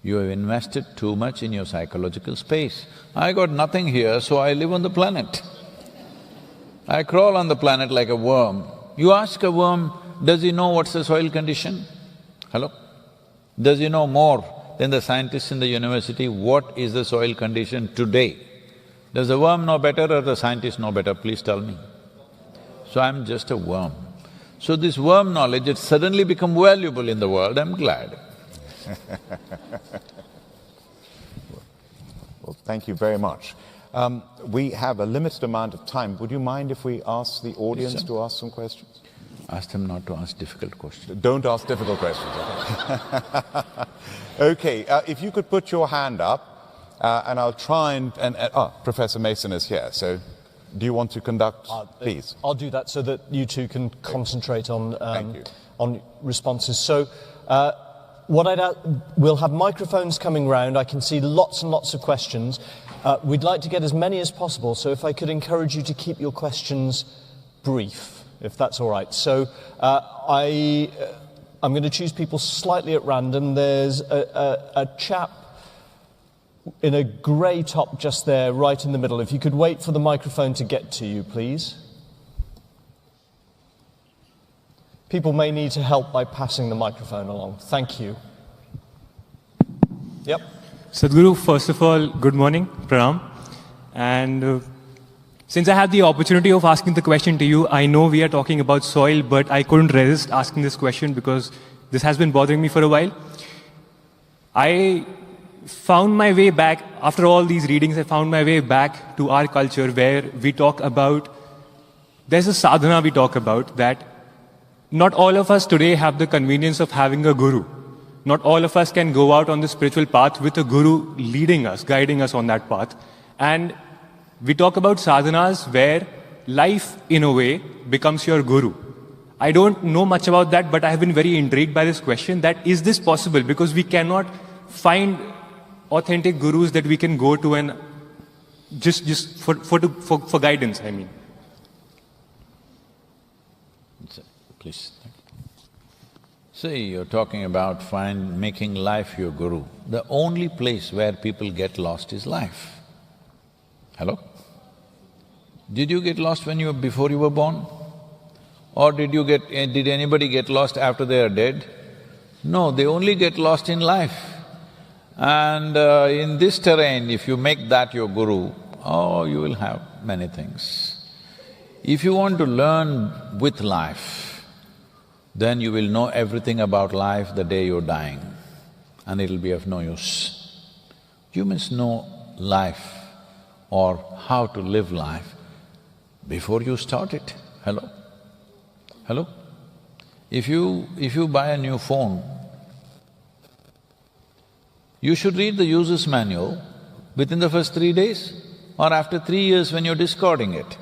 You have invested too much in your psychological space. I got nothing here, so I live on the planet. I crawl on the planet like a worm. You ask a worm, does he know what's the soil condition? Hello? Does he know more than the scientists in the university what is the soil condition today? Does the worm know better or the scientist know better? Please tell me. So I'm just a worm. So this worm knowledge has suddenly become valuable in the world, I'm glad. Well, thank you very much. We have a limited amount of time. Would you mind if we ask the audience Yes, to ask some questions? Ask them not to ask difficult questions. Don't ask difficult questions. Okay, if you could put your hand up, and I'll try and Professor Mason is here, so do you want to conduct, please? I'll do that so that you two can concentrate on responses. So, we'll have microphones coming round. I can see lots and lots of questions. We'd like to get as many as possible, so if I could encourage you to keep your questions brief, if that's all right. So I'm going to choose people slightly at random. There's a chap in a grey top just there, right in the middle. If you could wait for the microphone to get to you, please. People may need to help by passing the microphone along. Thank you. Yep. Sadhguru, first of all, good morning, pranam. And since I had the opportunity of asking the question to you, I know we are talking about soil, but I couldn't resist asking this question because this has been bothering me for a while. I found my way back, after all these readings, I found my way back to our culture where we talk about, there's a sadhana we talk about, that not all of us today have the convenience of having a guru. Not all of us can go out on the spiritual path with a guru leading us, guiding us on that path. And we talk about sadhanas where life, in a way, becomes your guru. I don't know much about that, but I have been very intrigued by this question, that is this possible? Because we cannot find authentic gurus that we can go to and just for guidance, I mean. Please. See, you're talking about making life your guru. The only place where people get lost is life. Hello? Did you get lost before you were born? Or did anybody get lost after they are dead? No, they only get lost in life. And in this terrain, if you make that your guru, you will have many things. If you want to learn with life, then you will know everything about life the day you're dying, and it'll be of no use. You must know life or how to live life before you start it. Hello? Hello? If you buy a new phone, you should read the user's manual within the first 3 days or after 3 years when you're discarding it.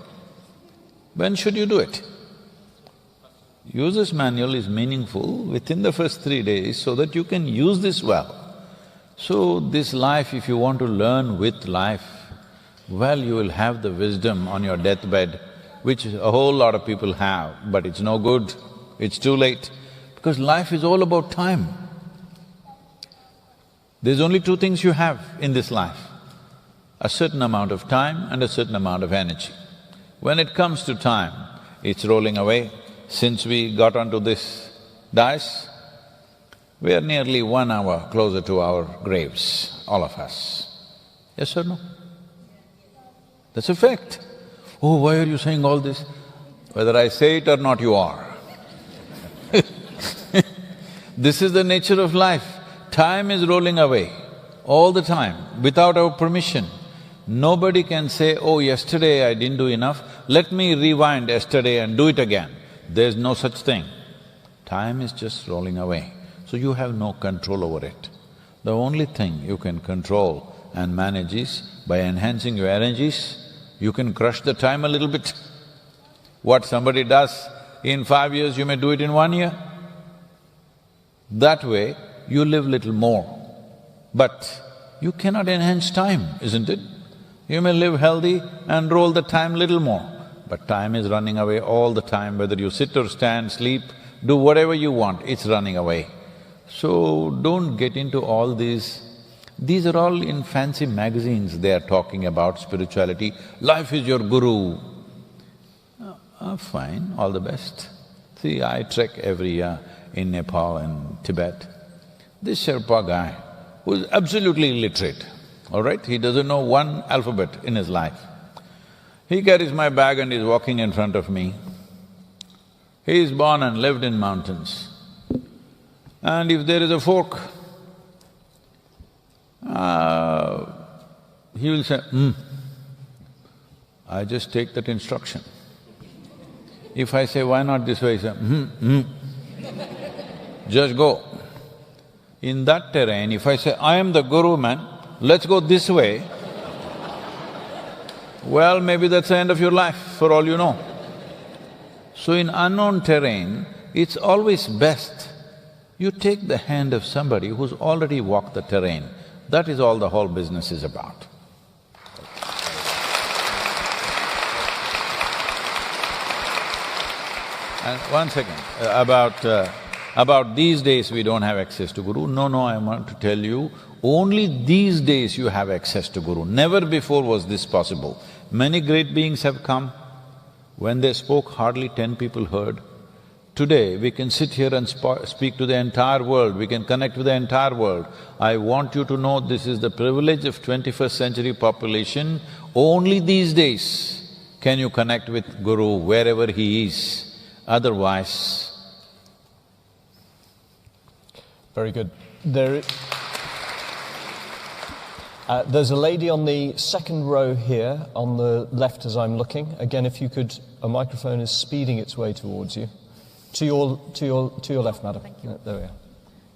When should you do it? User's manual is meaningful within the first 3 days so that you can use this well. So this life, if you want to learn with life, well, you will have the wisdom on your deathbed, which a whole lot of people have, but it's no good, it's too late, because life is all about time. There's only two things you have in this life, a certain amount of time and a certain amount of energy. When it comes to time, it's rolling away. Since we got onto this dais, we are nearly 1 hour closer to our graves, all of us. Yes or no? That's a fact. Oh, why are you saying all this? Whether I say it or not, you are. This is the nature of life. Time is rolling away all the time, without our permission. Nobody can say, oh, yesterday I didn't do enough, let me rewind yesterday and do it again. There's no such thing. Time is just rolling away, so you have no control over it. The only thing you can control and manage is by enhancing your energies, you can crush the time a little bit. What somebody does in 5 years, you may do it in 1 year. That way, you live little more. But you cannot enhance time, isn't it? You may live healthy and roll the time little more, but time is running away all the time, whether you sit or stand, sleep, do whatever you want, it's running away. So don't get into all these. These are all in fancy magazines, they are talking about spirituality. Life is your guru. Fine, all the best. See, I trek every year in Nepal and Tibet. This Sherpa guy, who is absolutely illiterate, all right? He doesn't know one alphabet in his life. He carries my bag and is walking in front of me. He is born and lived in mountains. And if there is a fork, he will say, I just take that instruction. If I say, why not this way, he say, just go. In that terrain, if I say, I am the guru, man, let's go this way, well, maybe that's the end of your life, for all you know. So in unknown terrain, it's always best you take the hand of somebody who's already walked the terrain. That is all the whole business is about. And one second, about these days we don't have access to Guru. No, I want to tell you, only these days you have access to Guru. Never before was this possible. Many great beings have come. When they spoke, hardly 10 people heard. Today, we can sit here and speak to the entire world, we can connect with the entire world. I want you to know this is the privilege of 21st century population. Only these days can you connect with Guru wherever he is, otherwise… Very good. There's a lady on the second row here, on the left as I'm looking. Again, if you could… a microphone is speeding its way towards you. To your left, madam. Thank you. There we are.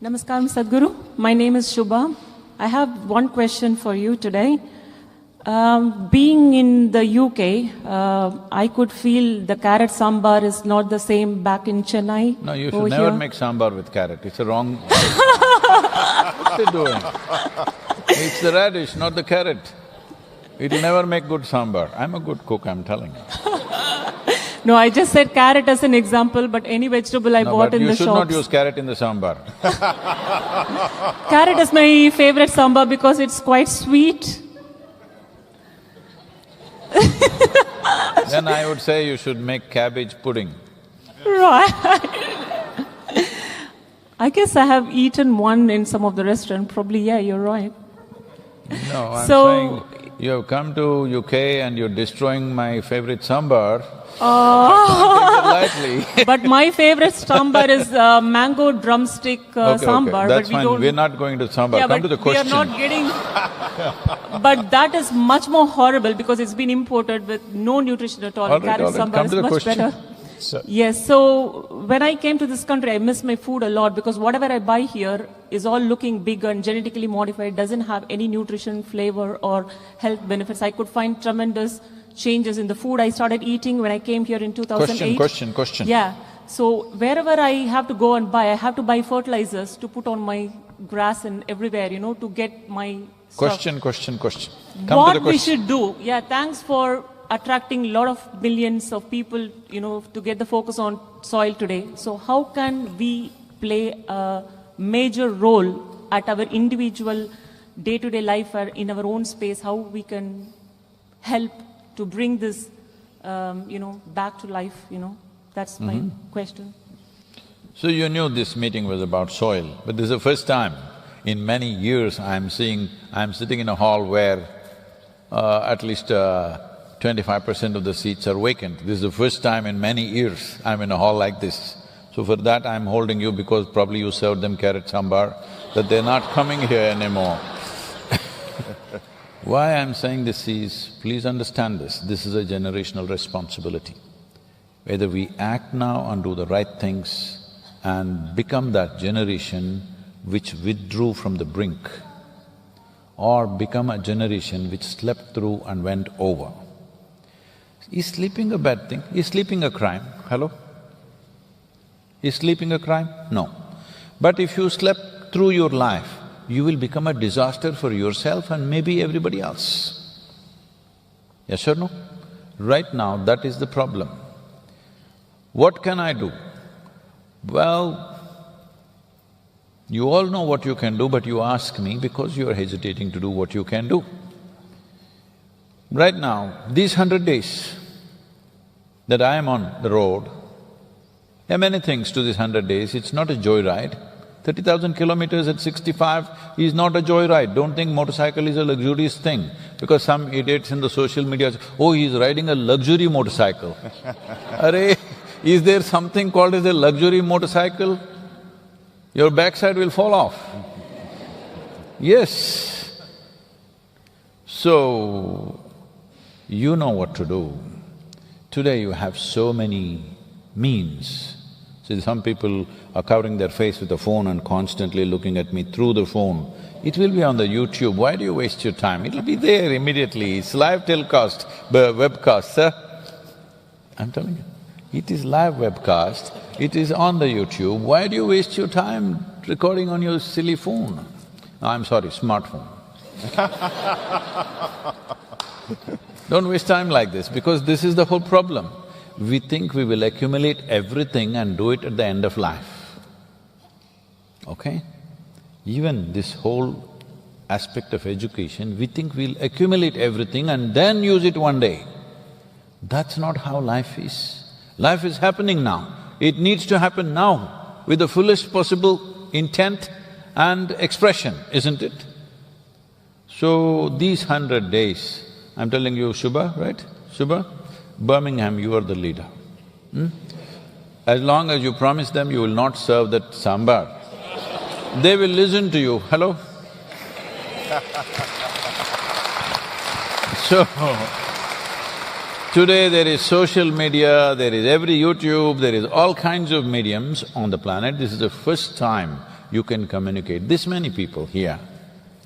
Namaskaram, Sadhguru. My name is Shubha. I have one question for you today. Being in the UK, I could feel the carrot sambar is not the same back in Chennai. No, you should never make sambar with carrot, it's a wrong… What's he doing? It's the radish, not the carrot. It'll never make good sambar. I'm a good cook, I'm telling you. No, I just said carrot as an example, but any vegetable I bought in the shops… you should not use carrot in the sambar. Carrot is my favorite sambar because it's quite sweet. Then I would say you should make cabbage pudding. Right. I guess I have eaten one in some of the restaurant, probably, yeah, you're right. No, I'm saying you have come to UK and you're destroying my favorite sambar. Lightly. But my favorite sambar is mango drumstick sambar. That's but fine, we're not going to sambar, yeah, come to the question. We are not getting… But that is much more horrible because it's been imported with no nutrition at all. Carrot sambar is much better. Yes, so when I came to this country, I miss my food a lot because whatever I buy here is all looking big and genetically modified, doesn't have any nutrition, flavor or health benefits. I could find tremendous changes in the food I started eating when I came here in 2008. Question. Yeah, so wherever I have to go and buy, I have to buy fertilizers to put on my grass and everywhere, to get my Question. Come what to the question. we should do. Yeah, thanks for attracting a lot of millions of people, to get the focus on soil today. So how can we play a major role at our individual day-to-day life or in our own space, how we can help to bring this, back to life, That's my question. So you knew this meeting was about soil, but this is the first time in many years I'm sitting in a hall where at least 25% of the seats are vacant. This is the first time in many years I'm in a hall like this. So for that I'm holding you because probably you served them carrot sambar, that they're not coming here anymore. Why I'm saying this is, please understand this is a generational responsibility. Whether we act now and do the right things and become that generation which withdrew from the brink, or become a generation which slept through and went over. Is sleeping a bad thing? Is sleeping a crime? Hello? Is sleeping a crime? No. But if you slept through your life, you will become a disaster for yourself and maybe everybody else. Yes or no? Right now, that is the problem. What can I do? Well, you all know what you can do, but you ask me because you are hesitating to do what you can do. Right now, these 100 days that I am on the road, there are many things to these 100 days, it's not a joyride. 30,000 kilometers at 65 is not a joyride. Don't think motorcycle is a luxurious thing, because some idiots in the social media say, oh, he's riding a luxury motorcycle. Arey, is there something called as a luxury motorcycle? Your backside will fall off. Yes. So, you know what to do. Today you have so many means. See, some people are covering their face with a phone and constantly looking at me through the phone. It will be on the YouTube, why do you waste your time? It'll be there immediately, it's live telecast, webcast, sir. I'm telling you, it is live webcast, it is on the YouTube, why do you waste your time recording on your silly phone? I'm sorry, smartphone. Don't waste time like this, because this is the whole problem. We think we will accumulate everything and do it at the end of life, okay? Even this whole aspect of education, we think we'll accumulate everything and then use it one day. That's not how life is. Life is happening now. It needs to happen now with the fullest possible intent and expression, isn't it? So, these 100 days, I'm telling you, Shubha, right? Shubha? Birmingham, you are the leader. As long as you promise them you will not serve that sambar, they will listen to you. Hello? So, today there is social media, there is every YouTube, there is all kinds of mediums on the planet. This is the first time you can communicate. This many people here,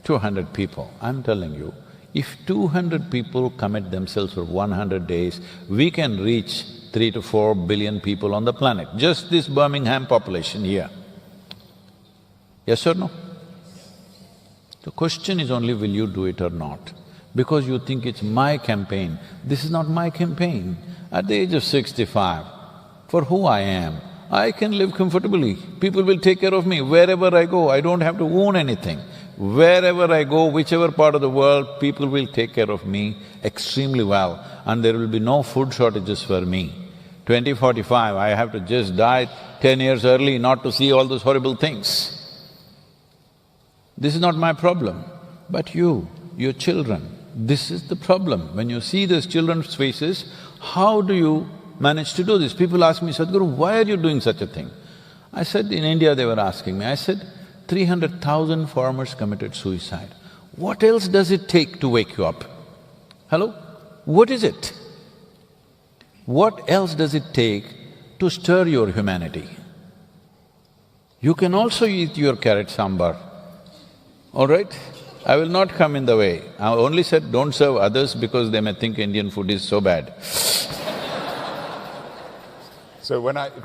200 people, I'm telling you, if 200 people commit themselves for 100 days, we can reach 3 to 4 billion people on the planet, just this Birmingham population here. Yes or no? The question is only, will you do it or not? Because you think it's my campaign. This is not my campaign. At the age of 65, for who I am, I can live comfortably. People will take care of me wherever I go, I don't have to own anything. Wherever I go, whichever part of the world, people will take care of me extremely well, and there will be no food shortages for me. 2045, I have to just die 10 years early not to see all those horrible things. This is not my problem, but you, your children, this is the problem. When you see those children's faces, how do you manage to do this? People ask me, Sadhguru, why are you doing such a thing? I said, in India they were asking me, I said, 300,000 farmers committed suicide. What else does it take to wake you up? Hello? What is it? What else does it take to stir your humanity? You can also eat your carrot sambar, all right? I will not come in the way. I only said don't serve others because they may think Indian food is so bad. So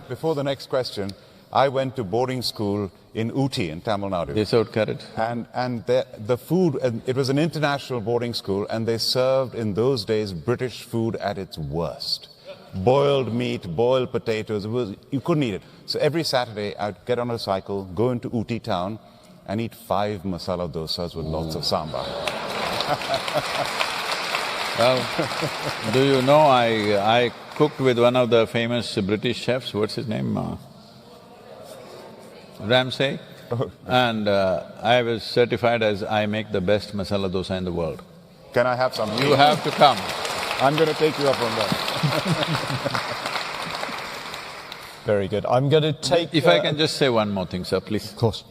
before the next question, I went to boarding school in Ooty in Tamil Nadu. They served carrot? And the food, it was an international boarding school, and they served in those days British food at its worst. Boiled meat, boiled potatoes, you couldn't eat it. So every Saturday I'd get on a cycle, go into Ooty town and eat 5 masala dosas with lots of sambar. Well, do you know, I cooked with one of the famous British chefs, what's his name? Ramsay, and I was certified as I make the best masala dosa in the world. Can I have some? You have to come. I'm going to take you up on that. Very good. I'm going to take… If I can just say one more thing, sir, please. Of course.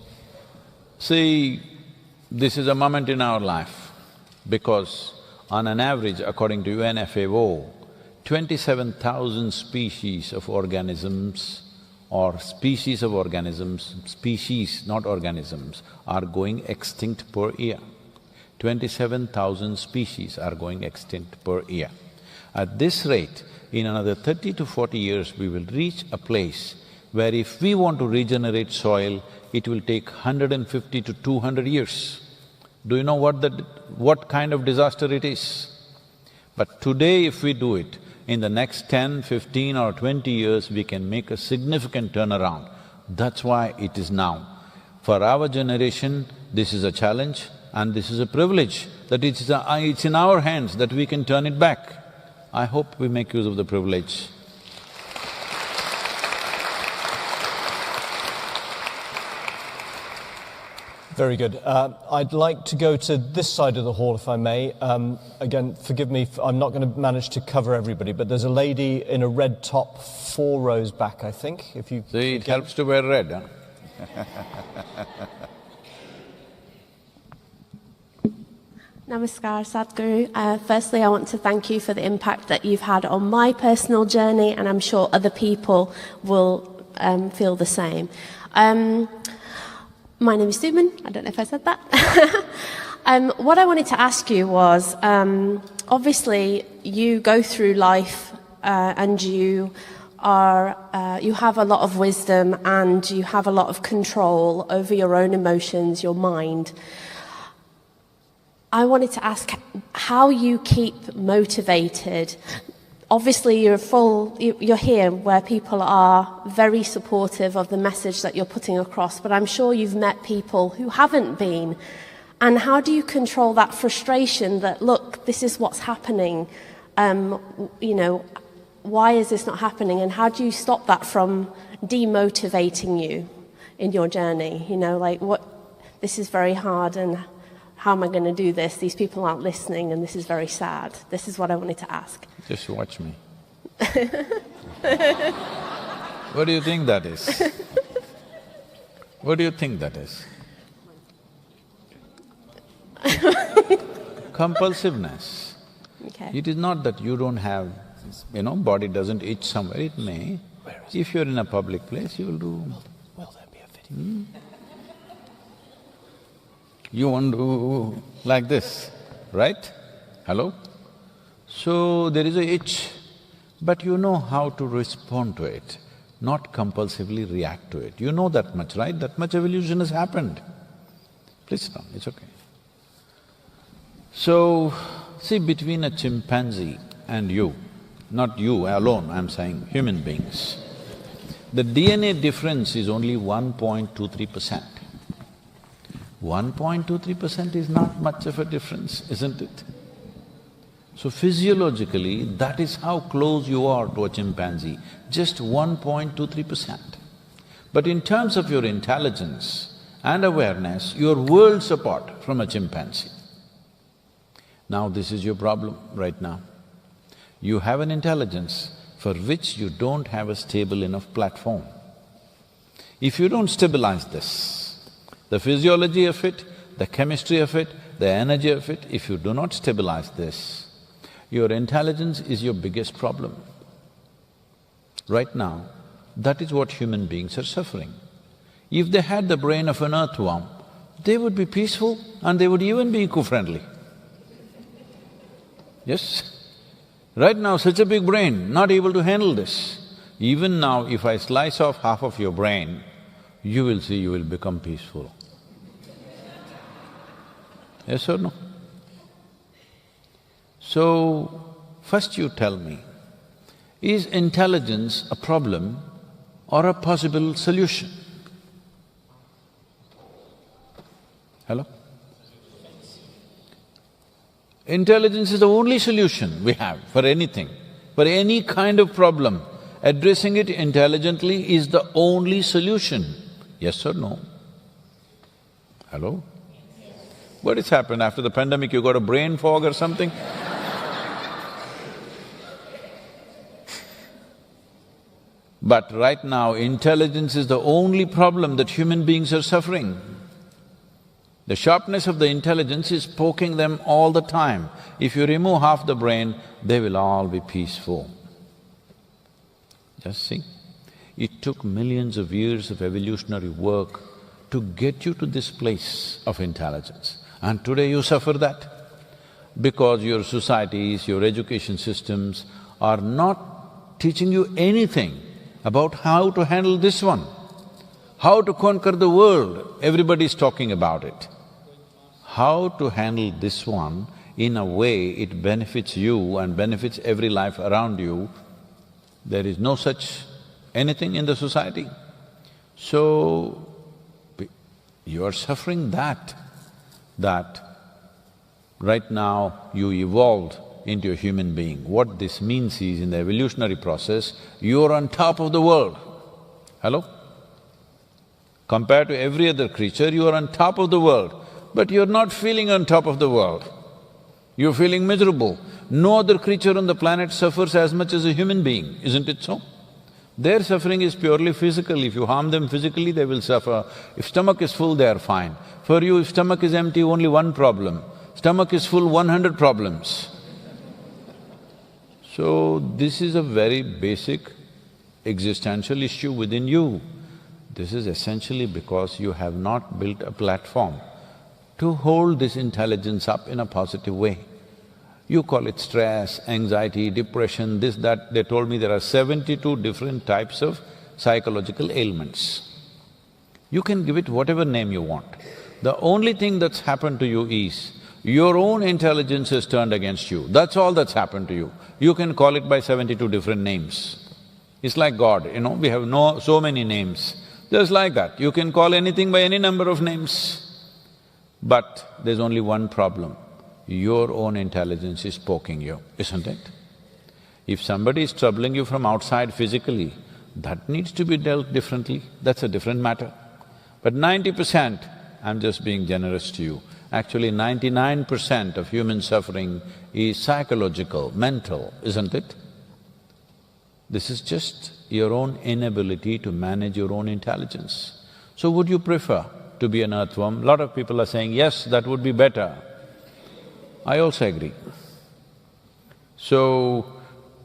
See, this is a moment in our life, because on an average, according to UNFAO, 27,000 species of organisms or species of organisms, species, not organisms, are going extinct per year. 27,000 species are going extinct per year. At this rate, in another 30 to 40 years, we will reach a place where if we want to regenerate soil, it will take 150 to 200 years. Do you know what kind of disaster it is? But today, if we do it, in the next 10, 15 or 20 years, we can make a significant turnaround. That's why it is now. For our generation, this is a challenge and this is a privilege, that it's in our hands that we can turn it back. I hope we make use of the privilege. Very good. I'd like to go to this side of the hall, if I may. Again, forgive me, I'm not going to manage to cover everybody, but there's a lady in a red top 4 rows back, I think, if you… See, it helps to wear red, huh? Namaskar, Sadhguru. Firstly, I want to thank you for the impact that you've had on my personal journey, and I'm sure other people will feel the same. My name is Suman. I don't know if I said that. What I wanted to ask you was, obviously, you go through life and you have a lot of wisdom and you have a lot of control over your own emotions, your mind. I wanted to ask how you keep motivated. Obviously, you're here where people are very supportive of the message that you're putting across, but I'm sure you've met people who haven't been. And how do you control that frustration that, look, this is what's happening, why is this not happening? And how do you stop that from demotivating you in your journey? This is very hard, and how am I going to do this? These people aren't listening, and this is very sad. This is what I wanted to ask. Just watch me. What do you think that is? What do you think that is? Compulsiveness. Okay. It is not that you don't have, body doesn't itch somewhere, it may. If you're in a public place, you'll do… Will there be a video? You won't do like this, right? Hello? So, there is a itch, but you know how to respond to it, not compulsively react to it. You know that much, right? That much evolution has happened. Please sit down, it's okay. So, see, between a chimpanzee and you, not you alone, I'm saying human beings, the DNA difference is only 1.23%. 1.23% is not much of a difference, isn't it? So physiologically, that is how close you are to a chimpanzee, just 1.23%. But in terms of your intelligence and awareness, you're worlds apart from a chimpanzee. Now this is your problem right now. You have an intelligence for which you don't have a stable enough platform. If you don't stabilize this, the physiology of it, the chemistry of it, the energy of it, if you do not stabilize this, your intelligence is your biggest problem. Right now, that is what human beings are suffering. If they had the brain of an earthworm, they would be peaceful and they would even be eco-friendly. Yes? Right now, such a big brain, not able to handle this. Even now, if I slice off half of your brain, you will see you will become peaceful. Yes or no? So, first you tell me, is intelligence a problem or a possible solution? Hello? Intelligence is the only solution we have for anything, for any kind of problem. Addressing it intelligently is the only solution. Yes or no? Hello? What has happened after the pandemic? You got a brain fog or something? But right now, intelligence is the only problem that human beings are suffering. The sharpness of the intelligence is poking them all the time. If you remove half the brain, they will all be peaceful. Just see, it took millions of years of evolutionary work to get you to this place of intelligence. And today you suffer that because your societies, your education systems are not teaching you anything about how to handle this one, how to conquer the world. Everybody is talking about it. How to handle this one in a way it benefits you and benefits every life around you, there is no such anything in the society. So, you are suffering that right now you evolved into a human being. What this means is, in the evolutionary process, you are on top of the world. Hello? Compared to every other creature, you are on top of the world, but you're not feeling on top of the world. You're feeling miserable. No other creature on the planet suffers as much as a human being, isn't it so? Their suffering is purely physical. If you harm them physically, they will suffer. If stomach is full, they are fine. For you, if stomach is empty, only one problem. Stomach is full, 100 problems. So, this is a very basic existential issue within you. This is essentially because you have not built a platform to hold this intelligence up in a positive way. You call it stress, anxiety, depression, this, that. They told me there are 72 different types of psychological ailments. You can give it whatever name you want. The only thing that's happened to you is your own intelligence has turned against you. That's all that's happened to you. You can call it by 72 different names. It's like God, we have so many names. Just like that, you can call anything by any number of names. But there's only one problem. Your own intelligence is poking you, isn't it? If somebody is troubling you from outside physically, that needs to be dealt differently, that's a different matter. But 90%, I'm just being generous to you, actually 99% of human suffering is psychological, mental, isn't it? This is just your own inability to manage your own intelligence. So would you prefer to be an earthworm? A lot of people are saying, yes, that would be better. I also agree. So,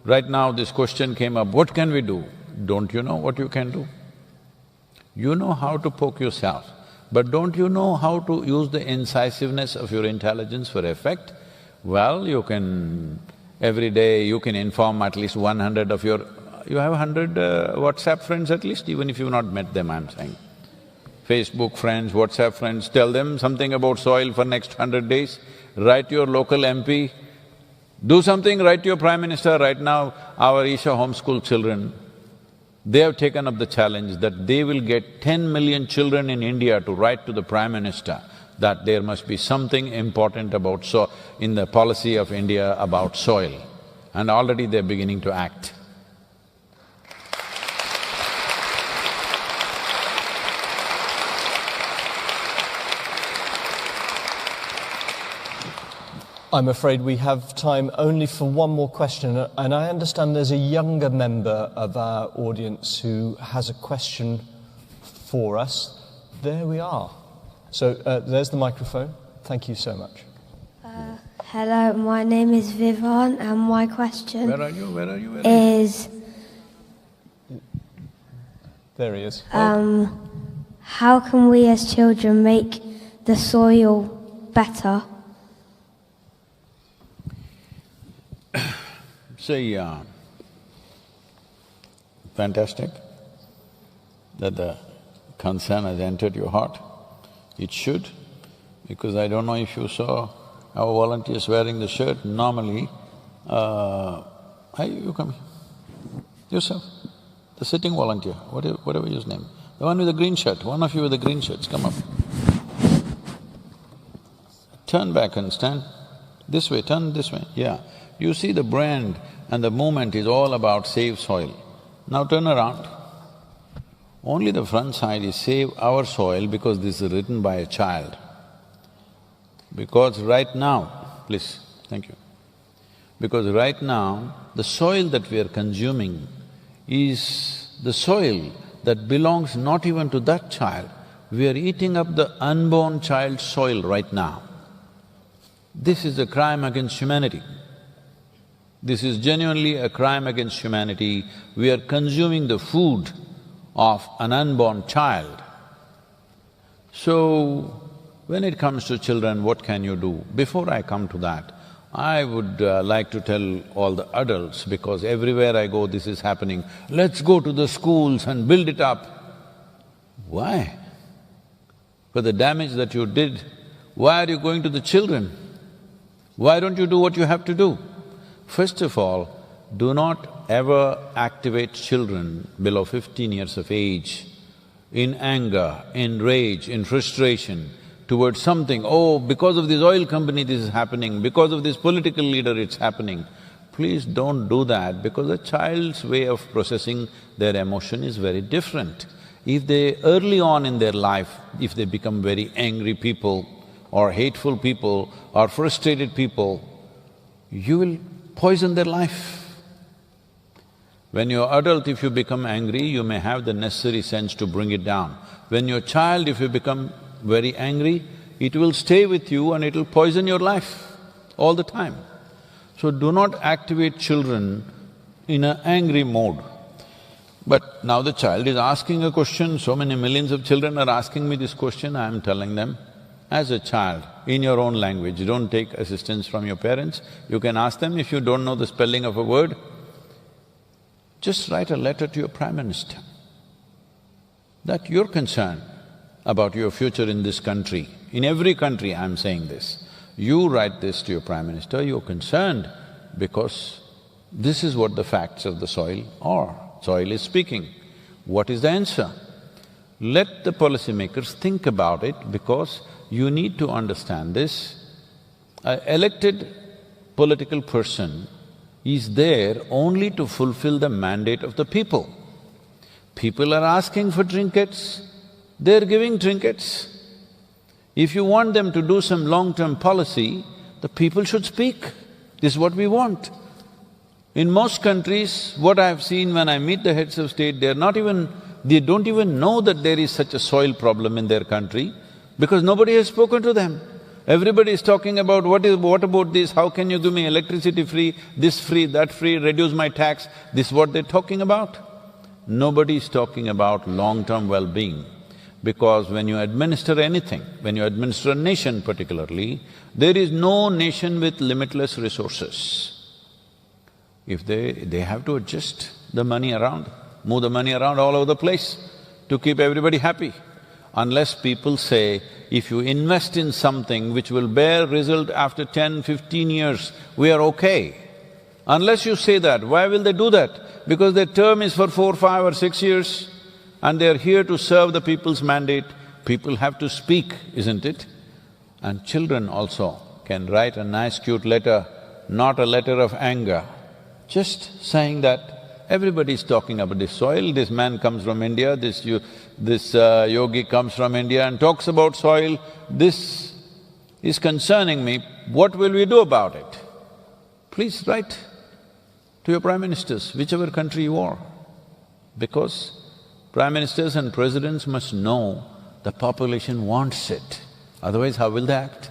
right now this question came up, what can we do? Don't you know what you can do? You know how to poke yourself, but don't you know how to use the incisiveness of your intelligence for effect? Well, you can… every day you can inform at least 100 of your… you have 100 WhatsApp friends at least, even if you've not met them, I'm saying. Facebook friends, WhatsApp friends, tell them something about soil for next 100 days. Write your local MP, do something, write to your Prime Minister. Right now, our Isha homeschool children, they have taken up the challenge that they will get 10 million children in India to write to the Prime Minister that there must be something important about in the policy of India about soil. And already they're beginning to act. I'm afraid we have time only for one more question, and I understand there's a younger member of our audience who has a question for us. There we are. So, there's the microphone. Thank you so much. Hello, my name is Vivan, and my question… Where are you? Is… There he is. how can we as children make the soil better? Say, fantastic that the concern has entered your heart. It should, because I don't know if you saw our volunteers wearing the shirt. Normally, you come here, yourself, the sitting volunteer, whatever his name, the one with the green shirt, one of you with the green shirts, come up. Turn back and stand this way, turn this way, yeah. You see the brand and the movement is all about save soil. Now turn around. Only the front side is save our soil because this is written by a child. Because right now, please, thank you. Because right now, the soil that we are consuming is the soil that belongs not even to that child. We are eating up the unborn child's soil right now. This is a crime against humanity. This is genuinely a crime against humanity. We are consuming the food of an unborn child. So, when it comes to children, what can you do? Before I come to that, I would like to tell all the adults, because everywhere I go this is happening, let's go to the schools and build it up. Why? For the damage that you did, why are you going to the children? Why don't you do what you have to do? First of all, do not ever activate children below 15 years of age in anger, in rage, in frustration towards something. Oh, because of this oil company this is happening, because of this political leader it's happening. Please don't do that, because a child's way of processing their emotion is very different. if they early on in their life, if they become very angry people or hateful people or frustrated people, you will poison their life. When you're adult, if you become angry, you may have the necessary sense to bring it down. When you're a child, if you become very angry, it will stay with you and it'll poison your life all the time. So do not activate children in an angry mode. But now the child is asking a question, so many millions of children are asking me this question, I am telling them, as a child, in your own language, don't take assistance from your parents, you can ask them if you don't know the spelling of a word, just write a letter to your Prime Minister that you're concerned about your future in this country. In every country I'm saying this. You write this to your Prime Minister, you're concerned because this is what the facts of the soil are. Soil is speaking. What is the answer? Let the policymakers think about it because you need to understand this. An elected political person is there only to fulfill the mandate of the people. People are asking for trinkets, they're giving trinkets. If you want them to do some long-term policy, the people should speak. This is what we want. In most countries, what I've seen when I meet the heads of state, they don't even know that there is such a soil problem in their country because nobody has spoken to them. Everybody is talking about what about this, how can you give me electricity free, this free, that free, reduce my tax, this is what they're talking about. Nobody is talking about long-term well-being. Because when you administer anything, when you administer a nation particularly, there is no nation with limitless resources. If they have to adjust the money around, move the money around all over the place to keep everybody happy. Unless people say, if you invest in something which will bear result after 10, 15 years, we are okay. Unless you say that, why will they do that? Because their term is for 4, 5 or 6 years and they're here to serve the people's mandate. People have to speak, isn't it? And children also can write a nice cute letter, not a letter of anger, just saying that everybody's talking about this soil, this man comes from India, this yogi comes from India and talks about soil, this is concerning me, what will we do about it? Please write to your prime ministers, whichever country you are, because prime ministers and presidents must know the population wants it, otherwise how will they act?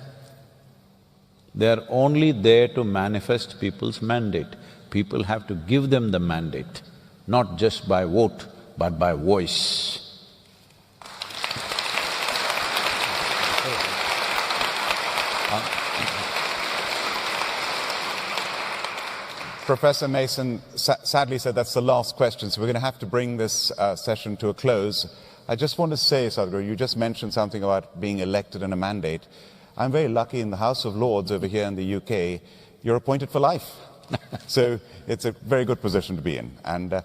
They're only there to manifest people's mandate. People have to give them the mandate, not just by vote, but by voice. Professor Mason sadly said that's the last question, so we're going to have to bring this session to a close. I just want to say, Sadhguru, you just mentioned something about being elected in a mandate. I'm very lucky in the House of Lords over here in the UK, you're appointed for life. So it's a very good position to be in. And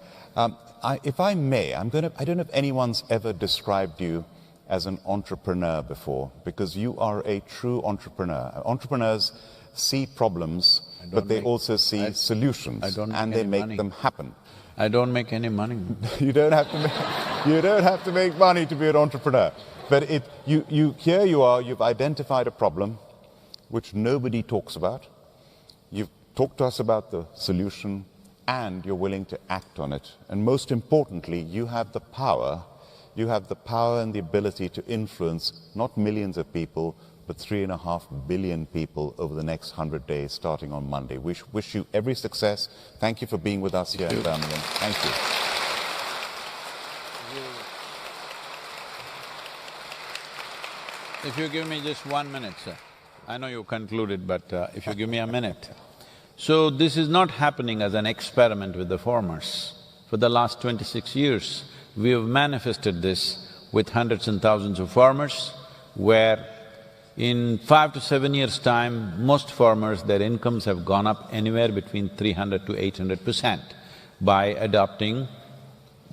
if I may, I don't know if anyone's ever described you as an entrepreneur before, because you are a true entrepreneur. Entrepreneurs see problems, but they also see solutions, and they make them happen. I don't make any money. You don't have to make money to be an entrepreneur. But here you are, you've identified a problem which nobody talks about. You've talked to us about the solution, and you're willing to act on it. And most importantly, you have the power and the ability to influence not millions of people, but 3.5 billion people over the next 100 days, starting on Monday. We wish you every success. Thank you for being with us here in Birmingham. Thank you. If you give me just 1 minute, sir. I know you concluded, but if you give me a minute. So this is not happening as an experiment with the farmers. For the last 26 years, we have manifested this with hundreds and thousands of farmers, where in 5 to 7 years' time, most farmers, their incomes have gone up anywhere between 300 to 800% by adopting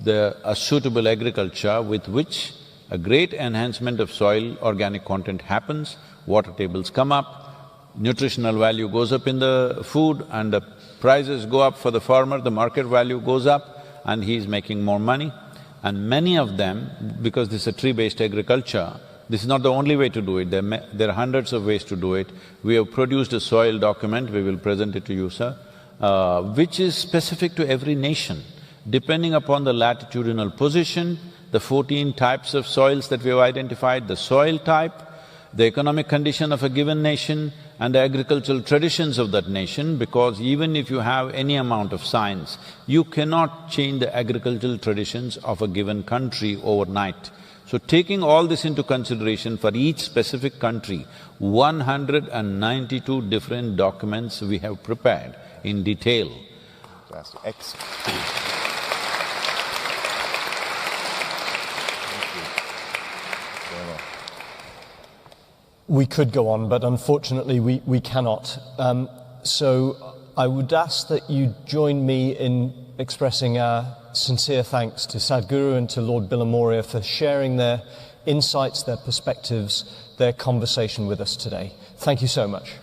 a suitable agriculture with which a great enhancement of soil organic content happens, water tables come up, nutritional value goes up in the food and the prices go up for the farmer, the market value goes up and he's making more money. And many of them, because this is a tree-based agriculture, this is not the only way to do it, there are hundreds of ways to do it. We have produced a soil document, we will present it to you, sir, which is specific to every nation. Depending upon the latitudinal position, the 14 types of soils that we have identified, the soil type, the economic condition of a given nation and the agricultural traditions of that nation, because even if you have any amount of science, you cannot change the agricultural traditions of a given country overnight. So taking all this into consideration for each specific country, 192 different documents we have prepared in detail. Fantastic. Excellent. We could go on, but unfortunately we cannot. So I would ask that you join me in expressing our sincere thanks to Sadhguru and to Lord Bilimoria for sharing their insights, their perspectives, their conversation with us today. Thank you so much.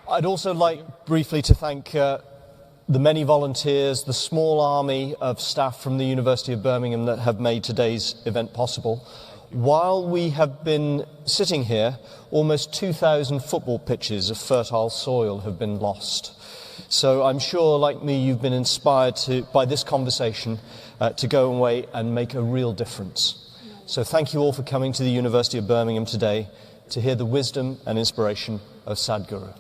I'd also like briefly to thank the many volunteers, the small army of staff from the University of Birmingham that have made today's event possible. While we have been sitting here, almost 2,000 football pitches of fertile soil have been lost. So I'm sure, like me, you've been inspired by this conversation to go away and make a real difference. So thank you all for coming to the University of Birmingham today to hear the wisdom and inspiration of Sadhguru.